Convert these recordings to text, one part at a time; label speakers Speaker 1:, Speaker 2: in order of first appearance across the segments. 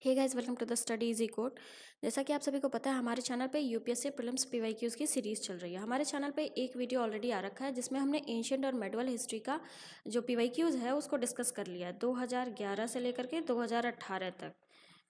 Speaker 1: Hey guys, welcome to the Study Easy Code. जैसा कि आप सभी को पता है, हमारे चैनल पे यूपीएससी प्रीलिम्स पीवाईक्यूज की सीरीज़ चल रही है। हमारे चैनल पे एक वीडियो ऑलरेडी आ रखा है जिसमें हमने एंशिएंट और मेडिवल हिस्ट्री का जो पीवाईक्यूज है उसको डिस्कस कर लिया है। 2011 से लेकर के 2018 तक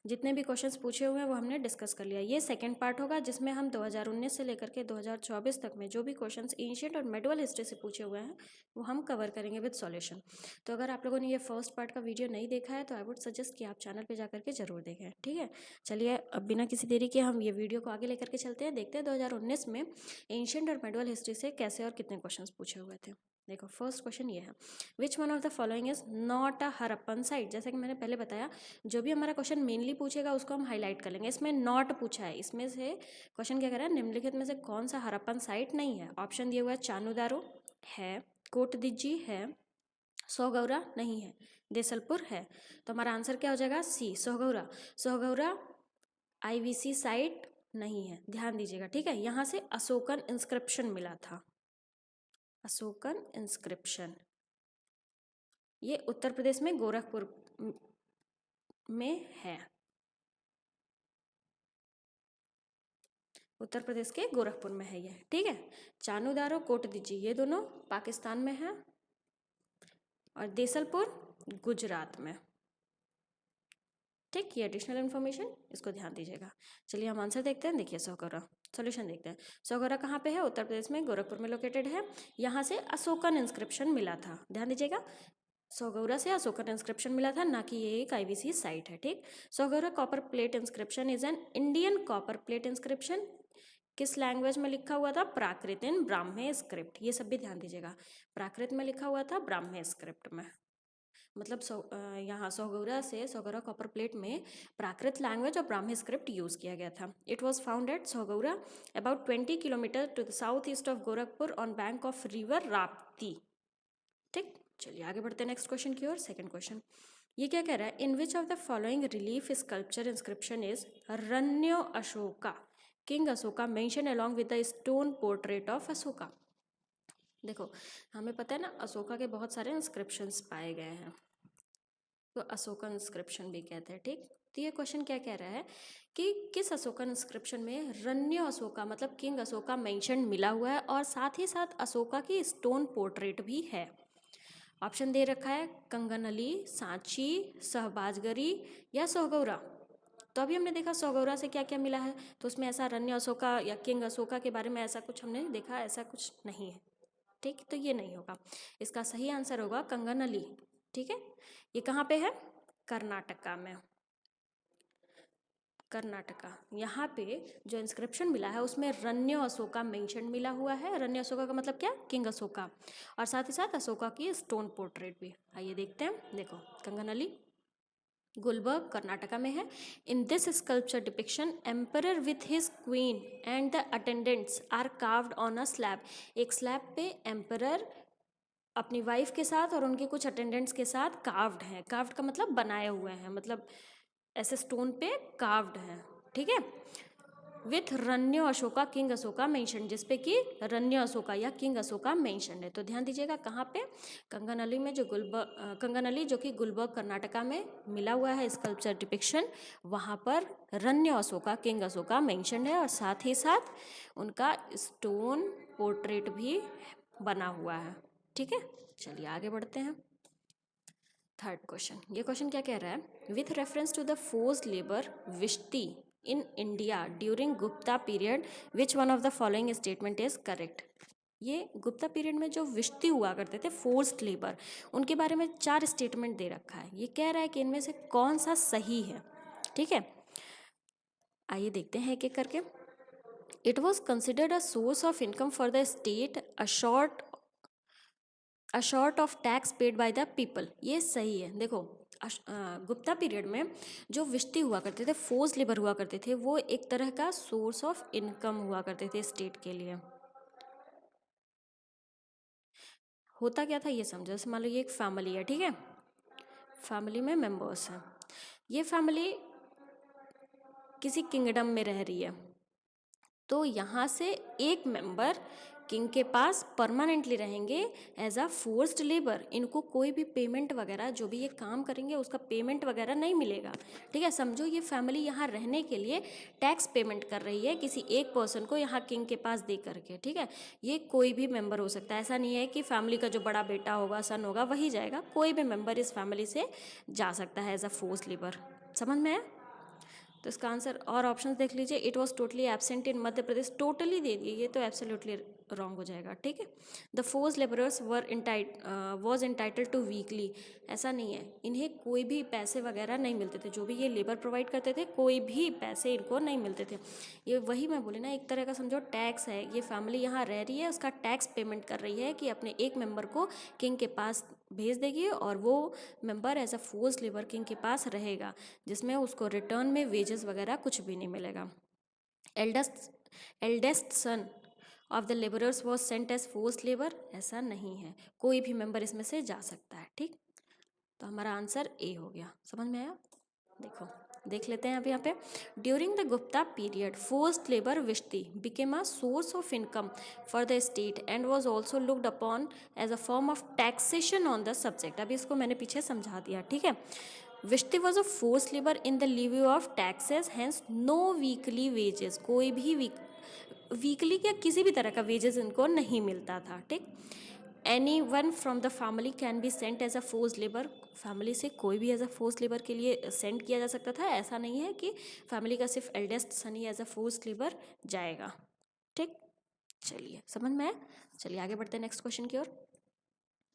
Speaker 1: जितने भी क्वेश्चंस पूछे हुए हैं वो हमने डिस्कस कर लिया। ये सेकंड पार्ट होगा जिसमें हम 2019 से लेकर के 2024 तक में जो भी क्वेश्चंस एंशिएंट और मेडिवल हिस्ट्री से पूछे हुए हैं वो हम कवर करेंगे विद सॉल्यूशन। तो अगर आप लोगों ने ये फर्स्ट पार्ट का वीडियो नहीं देखा है तो आई वुड सजेस्ट कि आप चैनल पे जाकर के जरूर देखें, ठीक है। चलिए अब बिना किसी देरी के हम ये वीडियो को आगे लेकर के चलते हैं। देखते हैं 2019 में एंशिएंट और मेडिवल हिस्ट्री से कैसे और कितने क्वेश्चंस पूछे हुए थे। देखो, फर्स्ट क्वेश्चन ये है, विच one of the following is not a Harappan site. जैसा कि मैंने पहले बताया, जो भी हमारा क्वेश्चन मेनली पूछेगा उसको हम हाईलाइट कर लेंगे। इसमें नॉट पूछा है, इसमें से क्वेश्चन क्या कर रहा है, निम्नलिखित में से कौन सा हड़प्पन साइट नहीं है। ऑप्शन दिया हुआ है, चानुदारो है, कोटदिज्जी है, सोहगौरा नहीं है, देसलपुर है। तो हमारा आंसर क्या हो जाएगा, सी, सोहगौरा। सोहगौरा आईवीसी साइट नहीं है, ध्यान दीजिएगा, ठीक है। यहाँ से अशोकन इंस्क्रिप्शन मिला था, अशोकन इंस्क्रिप्शन। ये उत्तर प्रदेश में गोरखपुर में है, उत्तर प्रदेश के गोरखपुर में है ये, ठीक है। चानुदारो कोटदिज्जी ये दोनों पाकिस्तान में है और देसलपुर गुजरात में, ठीक। ये एडिशनल इन्फॉर्मेशन, इसको ध्यान दीजिएगा। चलिए हम आंसर देखते हैं। देखिए, सोहगौरा सॉल्यूशन देखते हैं। सोहगौरा कहाँ पे है, उत्तर प्रदेश में गोरखपुर में लोकेटेड है। यहाँ से अशोकन इंस्क्रिप्शन मिला था, ध्यान दीजिएगा, सोहगौरा से अशोकन इंस्क्रिप्शन मिला था, ना कि ये एक आईवीसी साइट है, ठीक। Sohgaura copper plate inscription is an Indian copper plate inscription. किस लैंग्वेज में लिखा हुआ था, प्राकृत इन ब्राह्मे स्क्रिप्ट। ये सब भी ध्यान दीजिएगा, प्राकृत में लिखा हुआ था, ब्राह्मे स्क्रिप्ट में। मतलब यहाँ सोहगौरा कॉपर प्लेट में प्राकृत लैंग्वेज और ब्राह्मी स्क्रिप्ट यूज़ किया गया था। It was found at Sohgaura about 20 kilometre to the south east of Gorakhpur on bank of river Rapti, ठीक। चलिए आगे बढ़ते हैं नेक्स्ट क्वेश्चन की ओर। सेकंड क्वेश्चन ये क्या कह रहा है, in which of the following relief sculpture inscription is रण्यो Ashoka king Ashoka mention along with the stone portrait of Ashoka. देखो, हमें पता है ना, अशोका के बहुत सारे इंस्क्रिप्शंस पाए गए हैं, तो अशोकन इंस्क्रिप्शन भी कहते हैं, ठीक। तो ये क्वेश्चन क्या कह रहा है कि किस अशोकन इंस्क्रिप्शन में रण्य अशोका मतलब किंग अशोका मेंशन मिला हुआ है और साथ ही साथ अशोका की स्टोन पोर्ट्रेट भी है। ऑप्शन दे रखा है, कंगनली, सांची, सहबाजगरी या सोहगौरा। तो अभी हमने देखा सोहगौरा से क्या क्या मिला है, तो उसमें ऐसा रण्य अशोका या किंग अशोका के बारे में ऐसा कुछ हमने देखा, ऐसा कुछ नहीं है, ठीक। तो ये नहीं होगा, इसका सही आंसर होगा कंगनली, ठीक है। ये कहाँ पे है, कर्नाटका में, कर्नाटका। यहाँ पे जो इंस्क्रिप्शन मिला है उसमें रण्य अशोका मेंशन मिला हुआ है। रण्य अशोका का मतलब क्या, किंग अशोका, और साथ ही साथ अशोका की स्टोन पोर्ट्रेट भी। आइए देखते हैं। देखो, कंगनली, गुलबर्ग, कर्नाटका में है। In this sculpture depiction emperor with his queen and the attendants are carved on a slab. एक स्लैब पे एम्परर अपनी वाइफ के साथ और उनके कुछ अटेंडेंट्स के साथ कार्व्ड हैं। कार्व्ड का मतलब बनाए हुए हैं, मतलब ऐसे स्टोन पे कार्व्ड हैं, ठीक है। विथ रण्य अशोका किंग अशोका मेंशन, जिसपे कि रण्य अशोका या किंग अशोका मेंशन है। तो ध्यान दीजिएगा कहाँ पे, कंगनली में, जो कंगनली जो कि गुलबर्ग कर्नाटका में मिला हुआ है स्कल्पचर डिपिक्शन, वहाँ पर रण्य अशोका किंग अशोका मेंशन है और साथ ही साथ उनका स्टोन पोर्ट्रेट भी बना हुआ है, ठीक है। चलिए आगे बढ़ते हैं। थर्ड क्वेश्चन, ये क्वेश्चन क्या कह रहा है, with reference to the forced labour vishti in India during Gupta period which one of the following statement is correct. ये गुप्ता पीरियड में जो विष्टि हुआ करते थे, फोर्स्ड लेबर, उनके बारे में 4 स्टेटमेंट दे रखा है। ये कह रहा है कि इनमें से कौन सा सही है, ठीक है। आइए देखते हैं एक एक करके। It was considered a source of income for the state, a short of tax paid by the people. ये सही है। देखो, गुप्ता पीरियड में जो विष्टि हुआ करते थे, फोर्स लेबर हुआ करते थे, वो एक तरह का सोर्स ऑफ इनकम हुआ करते थे स्टेट के लिए। होता क्या था ये समझो, जैसे मान लो ये एक फैमिली है, ठीक है, फैमिली में मेंबर्स हैं, ये फैमिली किसी किंगडम में रह रही है, तो यहाँ से एक मेंबर किंग के पास परमानेंटली रहेंगे एज अ फोर्स्ड लेबर। इनको कोई भी पेमेंट वगैरह, जो भी ये काम करेंगे उसका पेमेंट वगैरह नहीं मिलेगा, ठीक है। समझो ये फैमिली यहाँ रहने के लिए टैक्स पेमेंट कर रही है किसी एक पर्सन को यहाँ किंग के पास दे करके, ठीक है। ये कोई भी मेंबर हो सकता है, ऐसा नहीं है कि फैमिली का जो बड़ा बेटा होगा, सन होगा, वही जाएगा। कोई भी मेंबर इस फैमिली से जा सकता है एज अ फोर्स्ड लेबर। समझ में आया? तो इसका आंसर और ऑप्शंस देख लीजिए। It was totally absent in Madhya Pradesh, totally दे दिए, ये तो एब्सोल्युटली रॉन्ग हो जाएगा, ठीक है। The force labourers was entitled to weekly, ऐसा नहीं है, इन्हें कोई भी पैसे वगैरह नहीं मिलते थे। जो भी ये लेबर प्रोवाइड करते थे कोई भी पैसे इनको नहीं मिलते थे। ये वही मैं बोली ना, एक तरह का समझो टैक्स है। ये फैमिली यहाँ रह रही है, उसका टैक्स पेमेंट कर रही है कि अपने एक मेंबर को किंग के पास भेज देगी और वो member as a force labour king के पास रहेगा, जिसमें उसको रिटर्न में वेजेस वगैरह कुछ भी नहीं मिलेगा। Eldest son of the labourers was sent as force labour, ऐसा नहीं है, कोई भी मेंबर इसमें से जा सकता है, ठीक। तो हमारा आंसर ए हो गया। समझ में आया? देखो देख लेते हैं अब यहाँ पे। During the Gupta period forced labour vishti became a source of income for the state and was also looked upon as a form of taxation on the subject. अभी इसको मैंने पीछे समझा दिया, ठीक है। Vishti was a force labour in the lieu of taxes, hence no weekly wages, कोई भी वीकली या किसी भी तरह का वेजेस इनको नहीं मिलता था, ठीक। Any one from the family can be sent as a force labour, family से कोई भी एज अ फोर्स लेबर के लिए सेंड किया जा सकता था। ऐसा नहीं है कि फैमिली का सिर्फ एल्डेस्ट सन ही एज अ फोर्स लेबर जाएगा, ठीक। चलिए समझ में आया? चलिए आगे बढ़ते हैं नेक्स्ट क्वेश्चन की ओर।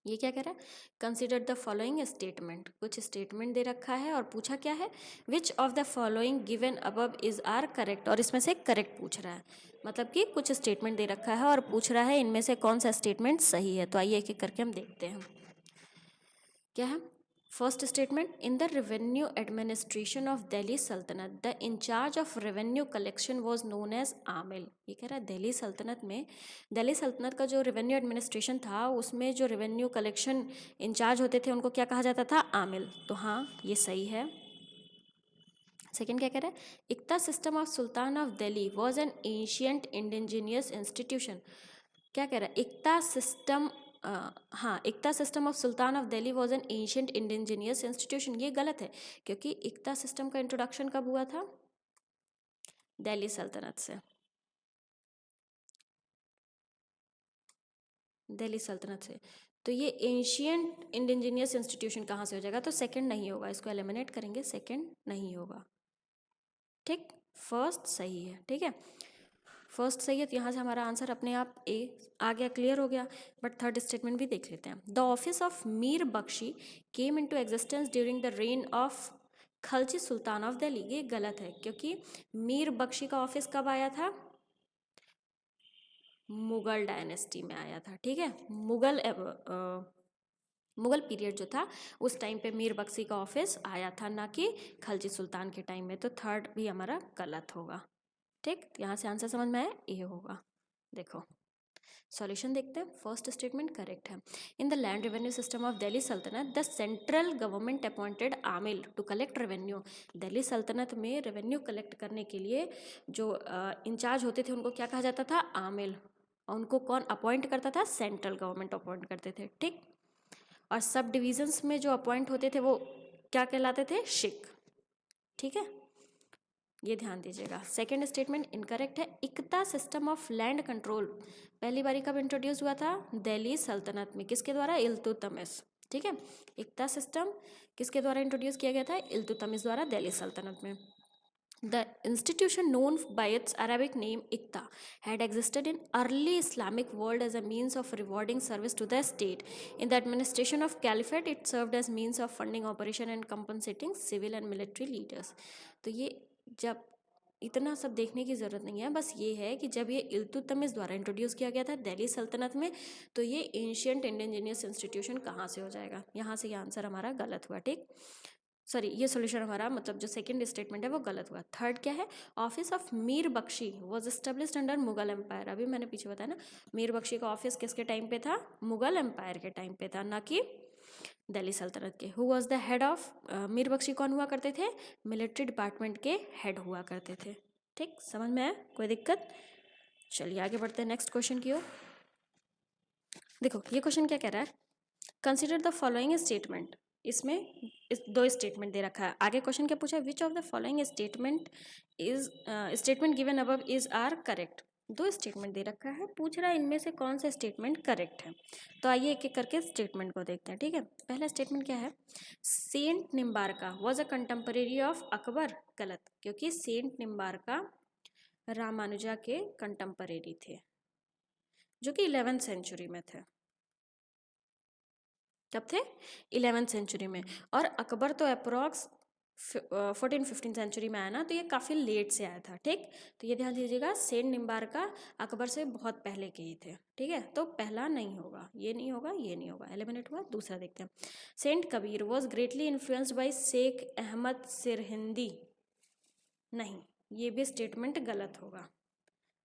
Speaker 1: ये क्या कह रहा है? कंसिडर द फॉलोइंग स्टेटमेंट, कुछ स्टेटमेंट दे रखा है और पूछा क्या है, which of the following given above is are correct, और इसमें से करेक्ट पूछ रहा है। मतलब कि कुछ स्टेटमेंट दे रखा है और पूछ रहा है इनमें से कौन सा स्टेटमेंट सही है। तो आइए एक एक करके हम देखते हैं क्या है। First statement, in the revenue administration of Delhi Sultanat the incharge of revenue collection was known as amil. ये कह रहा है दिल्ली सल्तनत में, दिल्ली सल्तनत का जो रेवेन्यू एडमिनिस्ट्रेशन था उसमें जो रेवेन्यू कलेक्शन इंचार्ज होते थे उनको क्या कहा जाता था? आमिल। तो हाँ ये सही है। सेकेंड क्या कह रहा है, iqta system of sultan of Delhi was an ancient indigenous institution. क्या कह रहा है, इक्ता सिस्टम, हाँ, iqta system of sultan of Delhi was an ancient indigenous institution. ये गलत है, क्योंकि इक्ता सिस्टम का इंट्रोडक्शन कब हुआ था? दिल्ली सल्तनत से, दिल्ली सल्तनत से। तो ये एंशियंट इंडिजीनियस इंस्टीट्यूशन कहाँ से हो जाएगा? तो सेकंड नहीं होगा, इसको एलिमिनेट करेंगे, सेकंड नहीं होगा, ठीक। फर्स्ट सही है, ठीक है, फर्स्ट सही है। तो यहाँ से हमारा आंसर अपने आप ए आ गया, क्लियर हो गया। बट थर्ड स्टेटमेंट भी देख लेते हैं। The office of Mir Bakhshi came into existence during the reign of Khalji sultan of Delhi. ये गलत है, क्योंकि मीर बख्शी का ऑफिस कब आया था? मुगल डायनेस्टी में आया था, ठीक है। मुगल पीरियड जो था उस टाइम पे मीर बख्शी का ऑफिस आया था, ना कि खलजी सुल्तान के टाइम में। तो थर्ड भी हमारा गलत होगा, ठीक। यहाँ से आंसर समझ में आया, ए होगा। देखो सॉल्यूशन देखते हैं। फर्स्ट स्टेटमेंट करेक्ट है। In the land revenue system of Delhi Sultanat the central government appointed Aamil to collect revenue. Delhi सल्तनत में रेवेन्यू कलेक्ट करने के लिए जो इंचार्ज होते थे उनको क्या कहा जाता था? आमिल। और उनको कौन अपॉइंट करता था? सेंट्रल गवर्नमेंट अपॉइंट करते थे, ठीक। और सब डिविजन्स में जो अपॉइंट होते थे वो क्या कहलाते थे? शिक, ठीक है, ये ध्यान दीजिएगा। सेकेंड स्टेटमेंट इनकरेक्ट है। Iqta system of land control पहली बारी कब इंट्रोड्यूस हुआ था? दिल्ली सल्तनत में, किसके द्वारा? इल्तुतमिश, ठीक है। इक्ता सिस्टम किसके द्वारा इंट्रोड्यूस किया गया था? इल्तुतमिश द्वारा, दिल्ली सल्तनत में। The institution known by its Arabic name Iqta had existed in early Islamic world as a means of rewarding service to the state. In the administration of caliphate, it served as means of funding operation and compensating civil and military leaders. तो ये जब इतना सब देखने की ज़रूरत नहीं है, बस ये है कि जब ये इल्तुतमिश द्वारा इंट्रोड्यूस किया गया था दिल्ली सल्तनत में, तो ये एंशियंट इंडिजीनियस इंस्टीट्यूशन कहाँ से हो जाएगा? यहाँ से ये आंसर हमारा गलत हुआ, ठीक। सॉरी, ये सोल्यूशन हमारा मतलब जो सेकंड स्टेटमेंट है वो गलत हुआ। थर्ड क्या है? Office of Mir Bakhshi was established under Mughal empire. अभी मैंने पीछे बताया ना, मीर बख्शी का ऑफिस किसके टाइम पे था? मुगल एम्पायर के टाइम पे था, ना कि दिल्ली सल्तनत के। Who was the head of Mir Bakhshi कौन हुआ करते थे? मिलिट्री डिपार्टमेंट के हेड हुआ करते थे, ठीक। समझ में आया? कोई दिक्कत? चलिए आगे बढ़ते हैं नेक्स्ट क्वेश्चन की ओर। देखो ये क्वेश्चन क्या कह रहा है, कंसिडर द फॉलोइंग स्टेटमेंट। इसमें इस दो स्टेटमेंट दे रखा है। आगे क्वेश्चन क्या पूछा है, which of the following statement given above is are correct. दो स्टेटमेंट दे रखा है, पूछ रहा है इनमें से कौन सा स्टेटमेंट करेक्ट है। तो आइए एक एक करके स्टेटमेंट को देखते हैं। ठीक है, पहला स्टेटमेंट क्या है, saint Nimbarka was a contemporary of Akbar. गलत, क्योंकि सेंट निम्बारका रामानुजा के कंटेम्परेरी थे, जो कि 11वीं सेंचुरी में थे। कब थे, 11वीं सेंचुरी में। और अकबर तो अप्रोक्स 14-15 सेंचुरी में आया ना, तो ये काफ़ी लेट से आया था। ठीक, तो ये ध्यान दीजिएगा, सेंट निम्बारका अकबर से बहुत पहले के ही थे। ठीक है, तो पहला नहीं होगा, ये नहीं होगा, ये नहीं होगा, एलिमिनेट हुआ। दूसरा देखते हैं, saint Kabir was greatly influenced by Sheikh Ahmad Sirhindi. नहीं, ये भी स्टेटमेंट गलत होगा।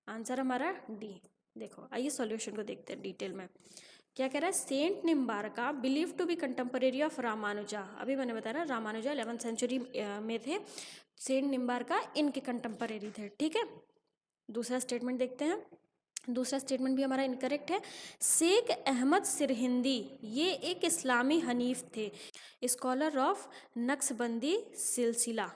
Speaker 1: आंसर हमारा डी। देखो आइए सॉल्यूशन को देखते हैं डिटेल में। क्या कह रहा है, saint Nimbarka believe to be contemporary of Ramanuja. अभी मैंने बताया ना, रामानुजा 11वीं सेंचुरी में थे, सेंट निम्बारका इनके कंटेम्परेरी थे। ठीक है, दूसरा स्टेटमेंट देखते हैं। दूसरा स्टेटमेंट भी हमारा इनकरेक्ट है। शेख अहमद सिरहिंदी ये एक इस्लामी हनीफ थे, scholar of Naqshbandi silsila.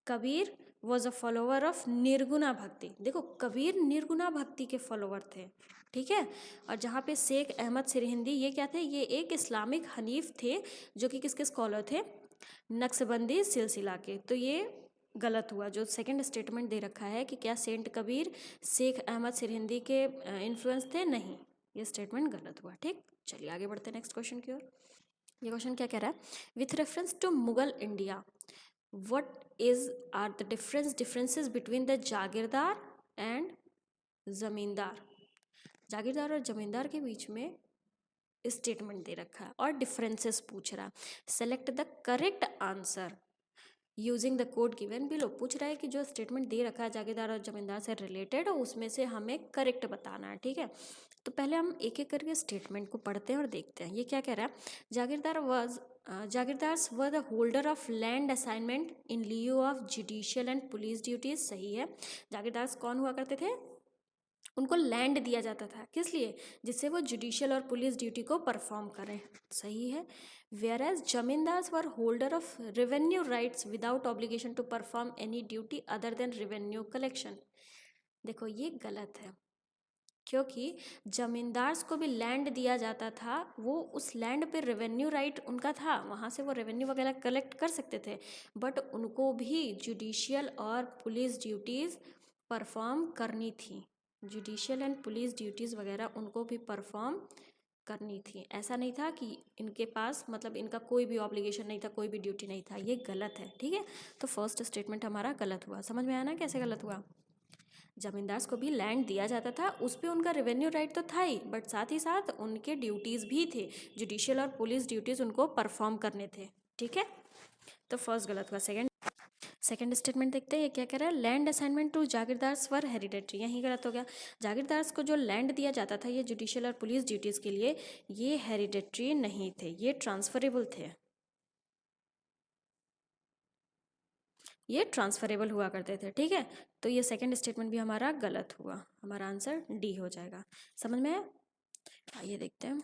Speaker 1: Kabir was a follower of Nirguna bhakti. देखो कबीर निर्गुणा भक्ति के फॉलोवर थे। ठीक है, और जहाँ पे शेख अहमद सिरहिंदी ये क्या थे, ये एक इस्लामिक हनीफ थे, जो कि किसके स्कॉलर थे, नक्शबंदी सिलसिला के। तो ये गलत हुआ, जो सेकंड स्टेटमेंट दे रखा है कि क्या सेंट कबीर शेख अहमद सिरहिंदी के इन्फ्लुएंस थे, नहीं, ये स्टेटमेंट गलत हुआ। ठीक, चलिए आगे बढ़ते हैं नेक्स्ट क्वेश्चन की ओर। ये क्वेश्चन क्या कह रहा है, with reference to Mughal India what are the differences between the jagirdar and zamindar. Jagirdar और जमींदार के बीच में स्टेटमेंट दे रखा है और डिफरेंसेस पूछ रहा है। Select the correct answer using the code given below. पूछ रहा है कि जो स्टेटमेंट दे रखा है जागीरदार और जमींदार से रिलेटेड, उसमें से हमें करेक्ट बताना है। ठीक है, तो पहले हम एक एक करके स्टेटमेंट को पढ़ते हैं और देखते हैं ये क्या कह रहा है। Jagirdars were the holder of land assignment in lieu of judicial and police duties. सही है, जागीरदार्स कौन हुआ करते थे, उनको लैंड दिया जाता था, किस लिए, जिससे वो जुडिशियल और पुलिस ड्यूटी को परफॉर्म करें। सही है, whereas zamindars were holder of revenue rights without obligation to perform any duty other than revenue collection. देखो ये गलत है, क्योंकि जमींदार्स को भी लैंड दिया जाता था, वो उस लैंड पे रेवेन्यू राइट उनका था, वहाँ से वो रेवेन्यू वगैरह कलेक्ट कर सकते थे, बट उनको भी जुडिशियल और पुलिस ड्यूटीज़ परफॉर्म करनी थी। जुडिशियल एंड पुलिस ड्यूटीज़ वगैरह उनको भी परफॉर्म करनी थी। ऐसा नहीं था कि इनके पास मतलब इनका कोई भी ऑब्लिगेशन नहीं था, कोई भी ड्यूटी नहीं था, ये गलत है। ठीक है, तो फर्स्ट स्टेटमेंट हमारा गलत हुआ। समझ में आया ना कैसे गलत हुआ। जमींदार्स को भी लैंड दिया जाता था, उस पर उनका रेवेन्यू राइट तो था ही, बट साथ ही साथ उनके ड्यूटीज़ भी थे, जुडिशियल और पुलिस ड्यूटीज़ उनको परफॉर्म करने थे। ठीक है, तो फर्स्ट गलत हुआ। सेकंड स्टेटमेंट देखते हैं ये क्या कह रहा है, land assignment to jagirdars were hereditary. यही गलत हो गया। जागीरदार्स को जो लैंड दिया जाता था ये जुडिशियल और पुलिस ड्यूटीज़ के लिए, ये हेरिडेटरी नहीं थे, ये ट्रांसफरेबल थे, ये ट्रांसफरेबल हुआ करते थे। ठीक है, तो ये सेकंड स्टेटमेंट भी हमारा गलत हुआ, हमारा आंसर डी हो जाएगा। समझ में आया, आइए देखते हैं।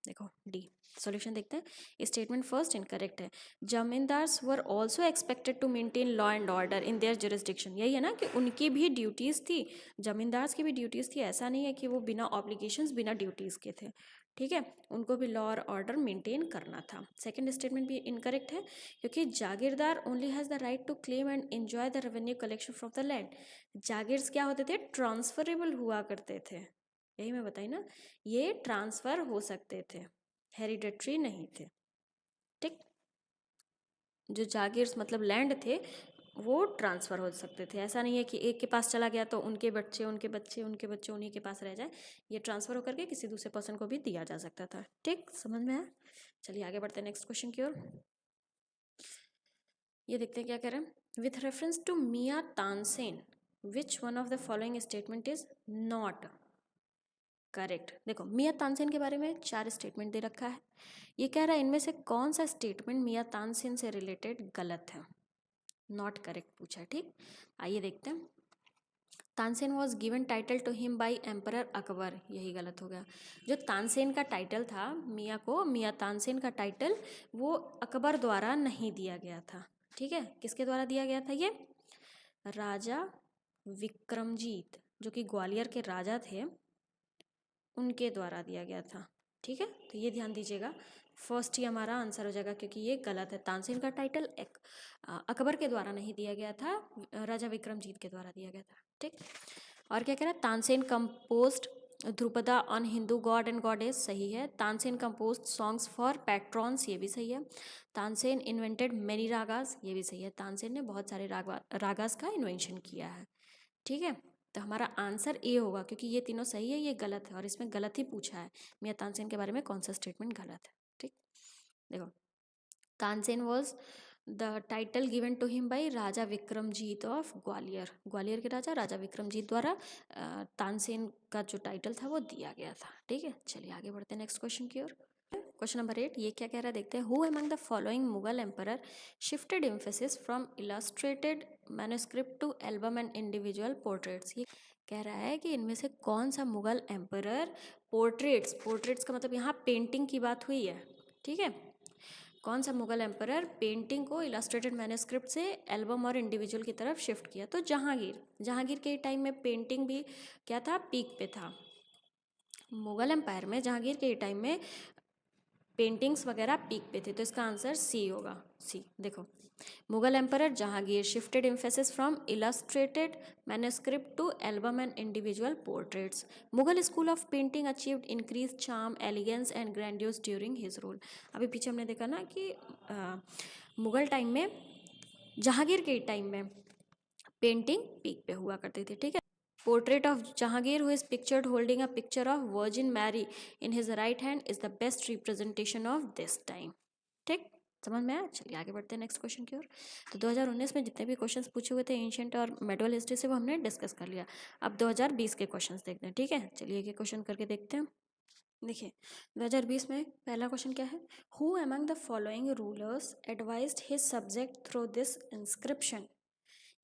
Speaker 1: देखो डी सॉल्यूशन देखते हैं। स्टेटमेंट फर्स्ट इनकरेक्ट है। Zamindars were also expected to maintain law and order in their jurisdiction. यही है ना कि उनकी भी ड्यूटीज़ थी, जमींदार्स की भी ड्यूटीज़ थी। ऐसा नहीं है कि वो बिना ऑब्लिगेशंस बिना ड्यूटीज़ के थे। ठीक है, उनको भी लॉ और ऑर्डर मेंटेन करना था। सेकंड स्टेटमेंट भी इनकरेक्ट है, क्योंकि jagirdar only has the right to claim and enjoy the revenue collection from the land. Jagirs क्या होते थे, ट्रांसफरेबल हुआ करते थे। यही मैं बताई ना, ये ट्रांसफ़र हो सकते थे, हेरिडेटरी नहीं थे। ठीक, जो जागीर्स मतलब लैंड थे वो ट्रांसफ़र हो सकते थे। ऐसा नहीं है कि एक के पास चला गया तो उनके बच्चे उनके बच्चे उनके बच्चे उन्हीं के पास रह जाए, ये ट्रांसफ़र होकर के किसी दूसरे पर्सन को भी दिया जा सकता था। ठीक, समझ में आया। चलिए आगे बढ़ते हैं नेक्स्ट क्वेश्चन की ओर। ये देखते हैं क्या कह रहे हैं। विथ रेफरेंस टू मियाँ तानसेन विच one of the following statement is not correct. देखो मियाँ तानसेन के बारे में 4 स्टेटमेंट दे रखा है, ये कह रहा है इनमें से कौन सा स्टेटमेंट मियाँ तानसेन से रिलेटेड गलत है, नॉट करेक्ट पूछा है। ठीक, आइए देखते हैं। Tansen was given title to him by emperor Akbar, यही गलत हो गया। जो तानसेन का टाइटल था मियाँ तानसेन का टाइटल वो अकबर द्वारा नहीं दिया गया था। ठीक है, किसके द्वारा दिया गया था ये? राजा विक्रमजीत, जो कि ग्वालियर के राजा थे, उनके द्वारा दिया गया था। ठीक है, तो ये ध्यान दीजिएगा, फर्स्ट ही हमारा आंसर हो जाएगा क्योंकि ये गलत है। तानसेन का टाइटल अकबर के द्वारा नहीं दिया गया था, राजा विक्रमजीत के द्वारा दिया गया था। ठीक, और क्या कह रहा है? Tansen composed dhrupada on Hindu god and goddess, सही है। Tansen composed songs for patrons, ये भी सही है। तानसेन इन्वेंटेड मेनी रागास, ये भी सही है। तानसेन ने बहुत सारे रागास का इन्वेंशन किया है। ठीक है, तो हमारा आंसर ए होगा क्योंकि ये तीनों सही है, ये गलत है, और इसमें गलत ही पूछा है। मियाँ तानसेन के बारे में कौन सा स्टेटमेंट गलत है? ठीक, देखो, Tansen was the title given to him by Raja Vikramjit of Gwalior, Gwalior के राजा विक्रमजीत द्वारा तानसेन का जो टाइटल था वो दिया गया था। ठीक है, चलिए आगे बढ़ते हैं नेक्स्ट क्वेश्चन की ओर। क्वेश्चन नंबर 8, ये क्या कह रहा है देखते हैं। Who among the following Mughal emperor shifted emphasis from illustrated manuscript to album and individual portraits. ये कह रहा है कि इनमें से कौन सा मुगल एम्परर पोर्ट्रेट्स का मतलब यहाँ पेंटिंग की बात हुई है। ठीक है, कौन सा मुगल एम्परर पेंटिंग को इलस्ट्रेटेड मैन्युस्क्रिप्ट से एल्बम और इंडिविजुअल की तरफ शिफ्ट किया? तो जहांगीर के टाइम में पेंटिंग भी क्या था? पीक पे था। मुगल एम्पायर में जहांगीर के टाइम में पेंटिंग्स वगैरह पीक पे थे, तो इसका आंसर सी होगा। सी, देखो, Mughal emperor Jahangir shifted emphasis from illustrated manuscript to album and individual portraits. Mughal school of painting achieved increase charm, elegance and grandiose during his rule. अभी पीछे हमने देखा ना कि मुगल टाइम में, जहांगीर के टाइम में पेंटिंग पीक पे हुआ करती थी। ठीक है, portrait of Jahangir who is pictured holding a picture of virgin Mary in his right hand is the best representation of this time. ठीक, समझ में आया? चलिए आगे बढ़ते हैं नेक्स्ट क्वेश्चन की ओर। तो 2019 में जितने भी क्वेश्चंस पूछे हुए थे एंशिएंट और मेडल हिस्ट्री से, वो हमने डिस्कस कर लिया। अब 2020 के क्वेश्चंस देखते हैं। ठीक है, चलिए ये क्वेश्चन करके देखते हैं। देखिए, 2020 में पहला क्वेश्चन क्या है? Who among the following rulers advised his subject through this inscription.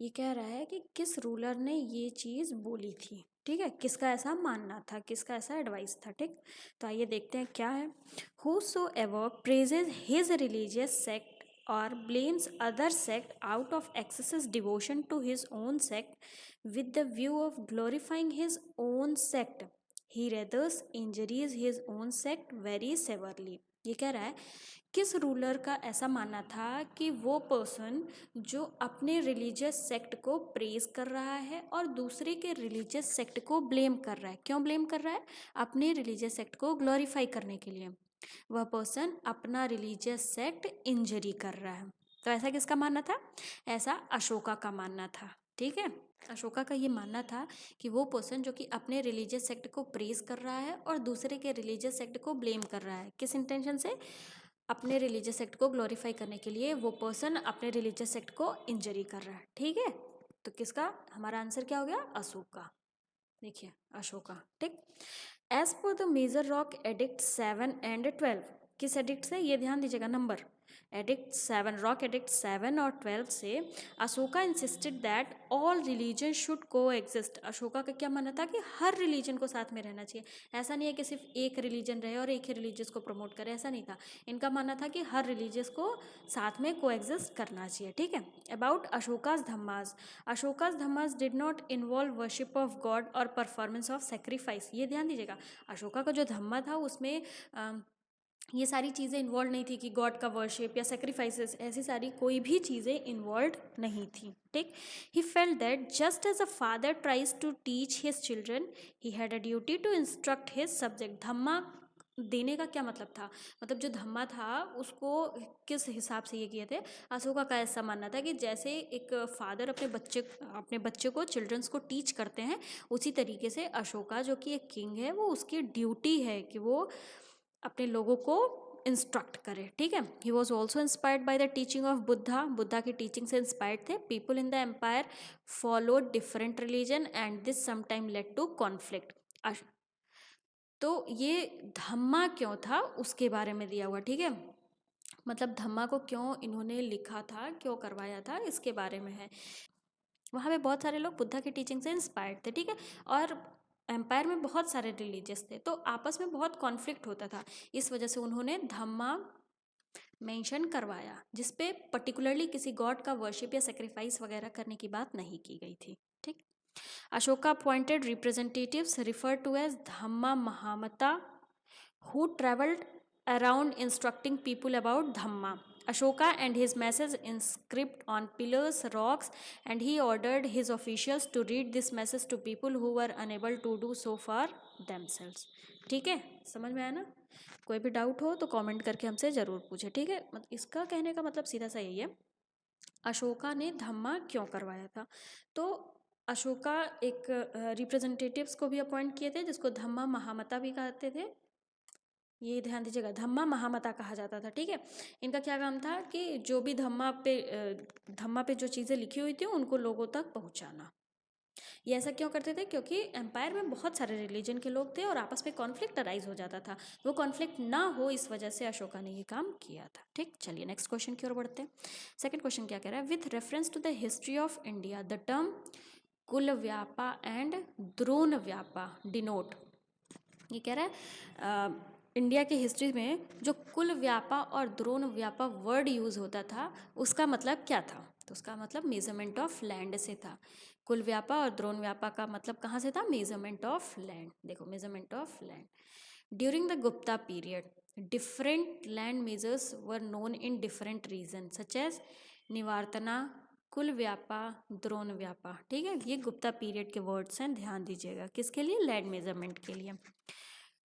Speaker 1: ये कह रहा है कि किस रूलर ने ये चीज़ बोली थी। ठीक है, किसका ऐसा मानना था, किसका ऐसा एडवाइस था। ठीक, तो आइए देखते हैं क्या है। Whosoever praises his religious sect or blames other sect out of excessive devotion to his own sect with the view of glorifying his own sect, he rather injures his own sect very severely। ये कह रहा है किस ruler का ऐसा मानना था कि वो पर्सन जो अपने रिलीजियस सेक्ट को प्रेज कर रहा है और दूसरे के रिलीजियस सेक्ट को ब्लेम कर रहा है। क्यों ब्लेम कर रहा है? अपने रिलीजियस सेक्ट को ग्लोरीफाई करने के लिए वह पर्सन अपना रिलीजियस सेक्ट इंजरी कर रहा है। तो ऐसा किसका मानना था? ऐसा अशोका का मानना था। ठीक है, अशोका का ये मानना था कि वो पर्सन जो कि अपने रिलीजियस सेक्ट को प्रेज कर रहा है और दूसरे के रिलीजियस सेक्ट को ब्लेम कर रहा है, किस इंटेंशन से? अपने रिलीजियस सेक्ट को ग्लोरीफाई करने के लिए वो पर्सन अपने रिलीजियस सेक्ट को इंजरी कर रहा है। ठीक है, तो किसका हमारा आंसर क्या हो गया? अशोका। देखिए, अशोका। ठीक, as per the major rock edict 7 and 12, किस एडिक्ट से? ये ध्यान दीजिएगा, नंबर एडिक्ट 7, रॉक एडिक्ट 7 और 12 से Ashoka insisted that all religion should को एग्जिस्ट। अशोका का क्या मानना था? कि हर रिलीजन को साथ में रहना चाहिए। ऐसा नहीं है कि सिर्फ एक रिलीजन रहे और एक ही रिलीजियस को प्रमोट करे, ऐसा नहीं था। इनका मानना था कि हर रिलीजियस को साथ में को एग्जिस्ट करना चाहिए। ठीक है, about Ashoka's dhammas did not involve worship of god और परफॉर्मेंस ऑफ सेक्रीफाइस। ये ध्यान दीजिएगा, अशोका का जो धम्मा था उसमें ये सारी चीज़ें इन्वॉल्व नहीं थी कि गॉड का वर्शिप या सेक्रीफाइसेस, ऐसी सारी कोई भी चीज़ें इन्वॉल्व नहीं थी। ठीक, he felt that just as a father tries to teach his children he had a duty to instruct his subject. Dhamma देने का क्या मतलब था? मतलब जो धम्मा था उसको किस हिसाब से ये किए थे? अशोका का ऐसा मानना था कि जैसे एक फादर अपने बच्चे को, चिल्ड्रंस को टीच करते हैं, उसी तरीके से अशोका जो कि एक किंग है, वो उसकी ड्यूटी है कि वो अपने लोगों को इंस्ट्रक्ट करे। ठीक है, he was also inspired by the teaching of Buddha की टीचिंग से इंस्पायर्ड थे। People in the empire follow different religion and this sometime led to conflict. तो ये धम्मा क्यों था उसके बारे में दिया हुआ। ठीक है, मतलब धम्मा को क्यों इन्होंने लिखा था, क्यों करवाया था, इसके बारे में है। वहाँ पे बहुत सारे लोग बुद्धा की टीचिंग से इंस्पायर्ड थे, ठीक है। और एम्पायर में बहुत सारे रिलीजियस थे, तो आपस में बहुत कॉन्फ्लिक्ट होता था। इस वजह से उन्होंने धम्मा मेंशन करवाया, जिसपे पर्टिकुलरली किसी गॉड का वर्शिप या सेक्रीफाइस वगैरह करने की बात नहीं की गई थी, ठीक। Ashoka appointed representatives refer to as dhamma mahamatta who traveled around instructing people about Dhamma. Ashoka and his message inscribed on pillars, rocks, and he ordered his officials to read this message to people who were unable to do so for themselves. ठीक है, समझ में आया ना? कोई भी doubt हो तो कमेंट करके हमसे ज़रूर पूछे, ठीक है। इसका कहने का मतलब सीधा सा यही है, अशोका ने धम्मा क्यों करवाया था। तो अशोका एक रिप्रेजेंटेटिव्स को भी अपॉइंट किए थे, जिसको धम्मा महामता भी कहते थे। ये ध्यान दीजिएगा, धम्मा महामता कहा जाता था, ठीक है। इनका क्या काम था कि जो भी धम्मा पे जो चीज़ें लिखी हुई थी उनको लोगों तक पहुंचाना। ये ऐसा क्यों करते थे, क्योंकि एम्पायर में बहुत सारे रिलीजन के लोग थे और आपस में कॉन्फ्लिक्ट अराइज हो जाता था। वो कॉन्फ्लिक्ट ना हो, इस वजह से अशोका ने ये काम किया था, ठीक। चलिए नेक्स्ट क्वेश्चन की ओर बढ़ते हैं। सेकेंड क्वेश्चन क्या कह रहा है, with reference to the history of India the term kul vyapa and drona vyapa denote. ये कह रहा है इंडिया की हिस्ट्री में जो कुल व्यापा और द्रोण व्यापा वर्ड यूज़ होता था उसका मतलब क्या था। तो उसका मतलब मेजरमेंट ऑफ लैंड से था। कुल व्यापा और द्रोण व्यापा का मतलब कहाँ से था, मेजरमेंट ऑफ लैंड। देखो, measurement of land during the Gupta period different land measures were known in different region such as nivartana, kulyavapa, Drona व्यापा, ठीक है। ये गुप्ता पीरियड के वर्ड्स हैं, ध्यान दीजिएगा, किसके लिए, लैंड मेजरमेंट के लिए।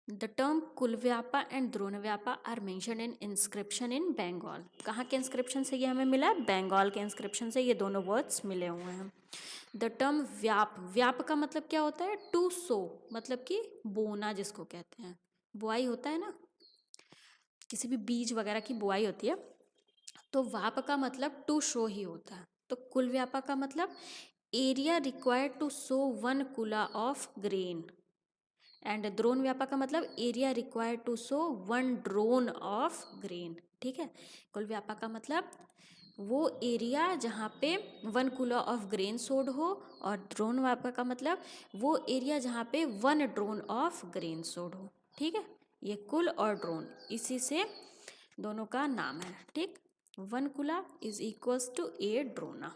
Speaker 1: The term kulyavapa and dronavapa are mention in inscription in Bengal. कहाँ के इंस्क्रिप्शन से ये हमें मिला, बंगाल के इंस्क्रिप्शन से ये दोनों वर्ड्स मिले हुए हैं। द टर्म व्याप, व्याप का मतलब क्या होता है, टू सो, मतलब कि बोना जिसको कहते हैं, बुआई होता है ना, किसी भी बीज वगैरह की बुआई होती है, तो व्याप का मतलब टू शो ही होता है। तो कुल व्यापा का मतलब area required to sow one kula of grain, and drona vyapa का मतलब area required to sow one drona of grain, ठीक है। कुल व्यापा का मतलब वो एरिया जहाँ पे वन कुला ऑफ ग्रेन सोड हो, और द्रोण व्यापा का मतलब वो एरिया जहाँ पे वन ड्रोन ऑफ ग्रेन सोड हो, ठीक है। ये कुल और ड्रोन इसी से दोनों का नाम है, ठीक। वन कुला इज इक्वल्स टू ए ड्रोना,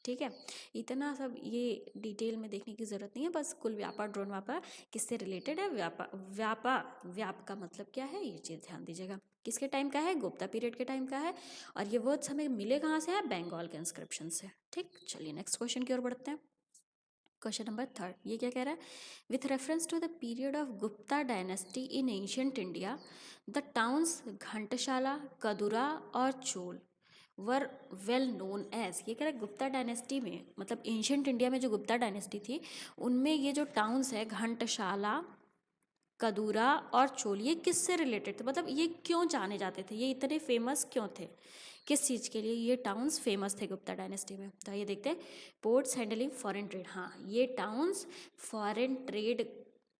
Speaker 1: ठीक है। इतना सब ये डिटेल में देखने की ज़रूरत नहीं है, बस कुल व्यापा ड्रोन व्यापा किससे रिलेटेड है, व्याप का मतलब क्या है, ये चीज़ ध्यान दीजिएगा। किसके टाइम का है, गुप्ता पीरियड के टाइम का है, और ये वर्ड्स हमें मिले कहाँ से है, बंगाल के इंस्क्रिप्शन से, ठीक। चलिए नेक्स्ट क्वेश्चन की ओर बढ़ते हैं। क्वेश्चन नंबर 3 ये क्या कह रहा है, with reference to the period of Gupta dynasty in ancient India the towns Ghantasala, Kadura और Chaul were well known as. ये कह रहा है गुप्ता डायनेस्टी में, मतलब एंशियंट इंडिया में जो गुप्ता डायनेस्टी थी उनमें ये जो टाउन्स है घंटशाला, कदूरा और चोल, ये किससे रिलेटेड थे, मतलब ये क्यों जाने जाते थे, ये इतने फेमस क्यों थे, किस चीज़ के लिए ये टाउन्स फेमस थे गुप्ता डायनेस्टी में। तो ये देखते हैं, पोर्ट्स हैंडलिंग फॉरेन ट्रेड। हाँ, ये टाउन्स फॉरेन ट्रेड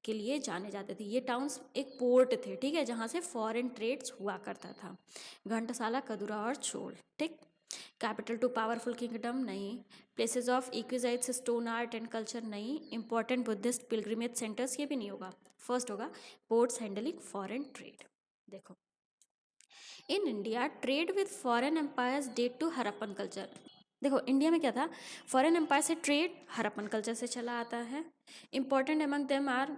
Speaker 1: के लिए जाने जाते थे। ये टाउन्स एक पोर्ट थे, ठीक है, जहाँ से फॉरेन ट्रेड्स हुआ करता था। घंटसाला, कदूरा और चोल, ठीक। कैपिटल टू पावरफुल किंगडम नहीं। Places of exquisites, stone art and culture नहीं। इंपॉर्टेंट बुद्धिस्ट पिलग्रिमेज सेंटर्स, ये भी नहीं होगा। फर्स्ट होगा पोर्ट्स हैंडलिंग फॉरेन ट्रेड। देखो, in India trade with foreign empires date to Harappan culture. देखो, इंडिया में क्या था, फॉरेन एम्पायर से ट्रेड हड़प्पन कल्चर से चला आता है। इंपॉर्टेंट अमंग देम आर,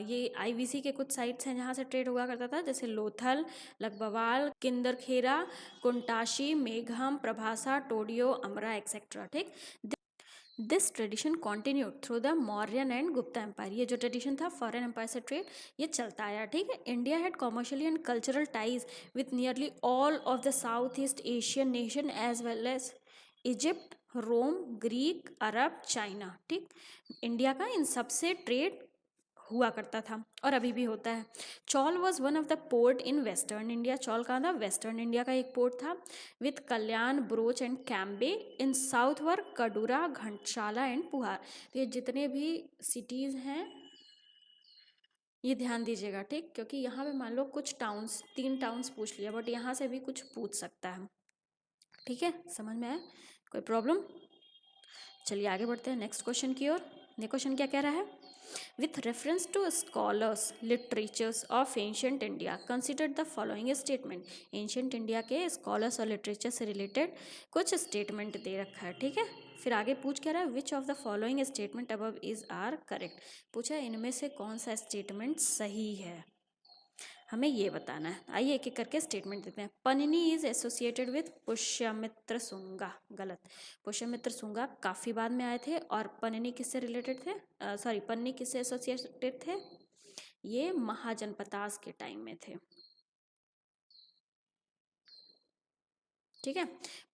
Speaker 1: ये आईवीसी के कुछ साइट्स हैं जहाँ से ट्रेड हुआ करता था, जैसे लोथल, लकबवाल, किंदरखेरा, कुंटाशी, मेघम, प्रभासा, टोडियो, अमरा एक्सेट्रा, ठीक। This tradition continued through the Mauryan and Gupta empire. ये जो ट्रेडिशन था फॉरेन एम्पायर से ट्रेड, ये चलता आया, ठीक है। India had commercially and cultural ties with nearly all of the south East Asian nation as well as Egypt, Rome, Greek, Arab, China, ठीक। इंडिया का इन सबसे ट्रेड हुआ करता था और अभी भी होता है। Chaul was one of the port in western India. Chaul कहाँ था, वेस्टर्न इंडिया का एक पोर्ट था। With Kalyan, Broach and Cambay. In south were Kadura, Ghantasala and Puhar. तो ये जितने भी सिटीज़ हैं ये ध्यान दीजिएगा, ठीक, क्योंकि यहाँ पे मान लो कुछ टाउन्स, 3 टाउन्स पूछ लिया, बट यहाँ से भी कुछ पूछ सकता है, ठीक है। समझ में आया, कोई प्रॉब्लम। चलिए आगे बढ़ते हैं नेक्स्ट क्वेश्चन की ओर। ये क्वेश्चन क्या कह रहा है? With reference to scholars literatures of ancient India consider the following statement. Ancient India के स्कॉलर्स और लिटरेचर से रिलेटेड कुछ स्टेटमेंट दे रखा है, ठीक है। फिर आगे पूछ क्या रहा है? Which of the following statement above is are correct. पूछा इनमें से कौन सा स्टेटमेंट सही है, हमें ये बताना है। आइए एक एक करके स्टेटमेंट देते हैं। Panini is associated with Pushyamitra Shunga, गलत। पुष्यमित्र शुंगा काफ़ी बाद में आए थे। और पनिनी किससे रिलेटेड थे? सॉरी, पन्नी किससे एसोसिएटेड थे? ये महाजनपदास के टाइम में थे, ठीक है।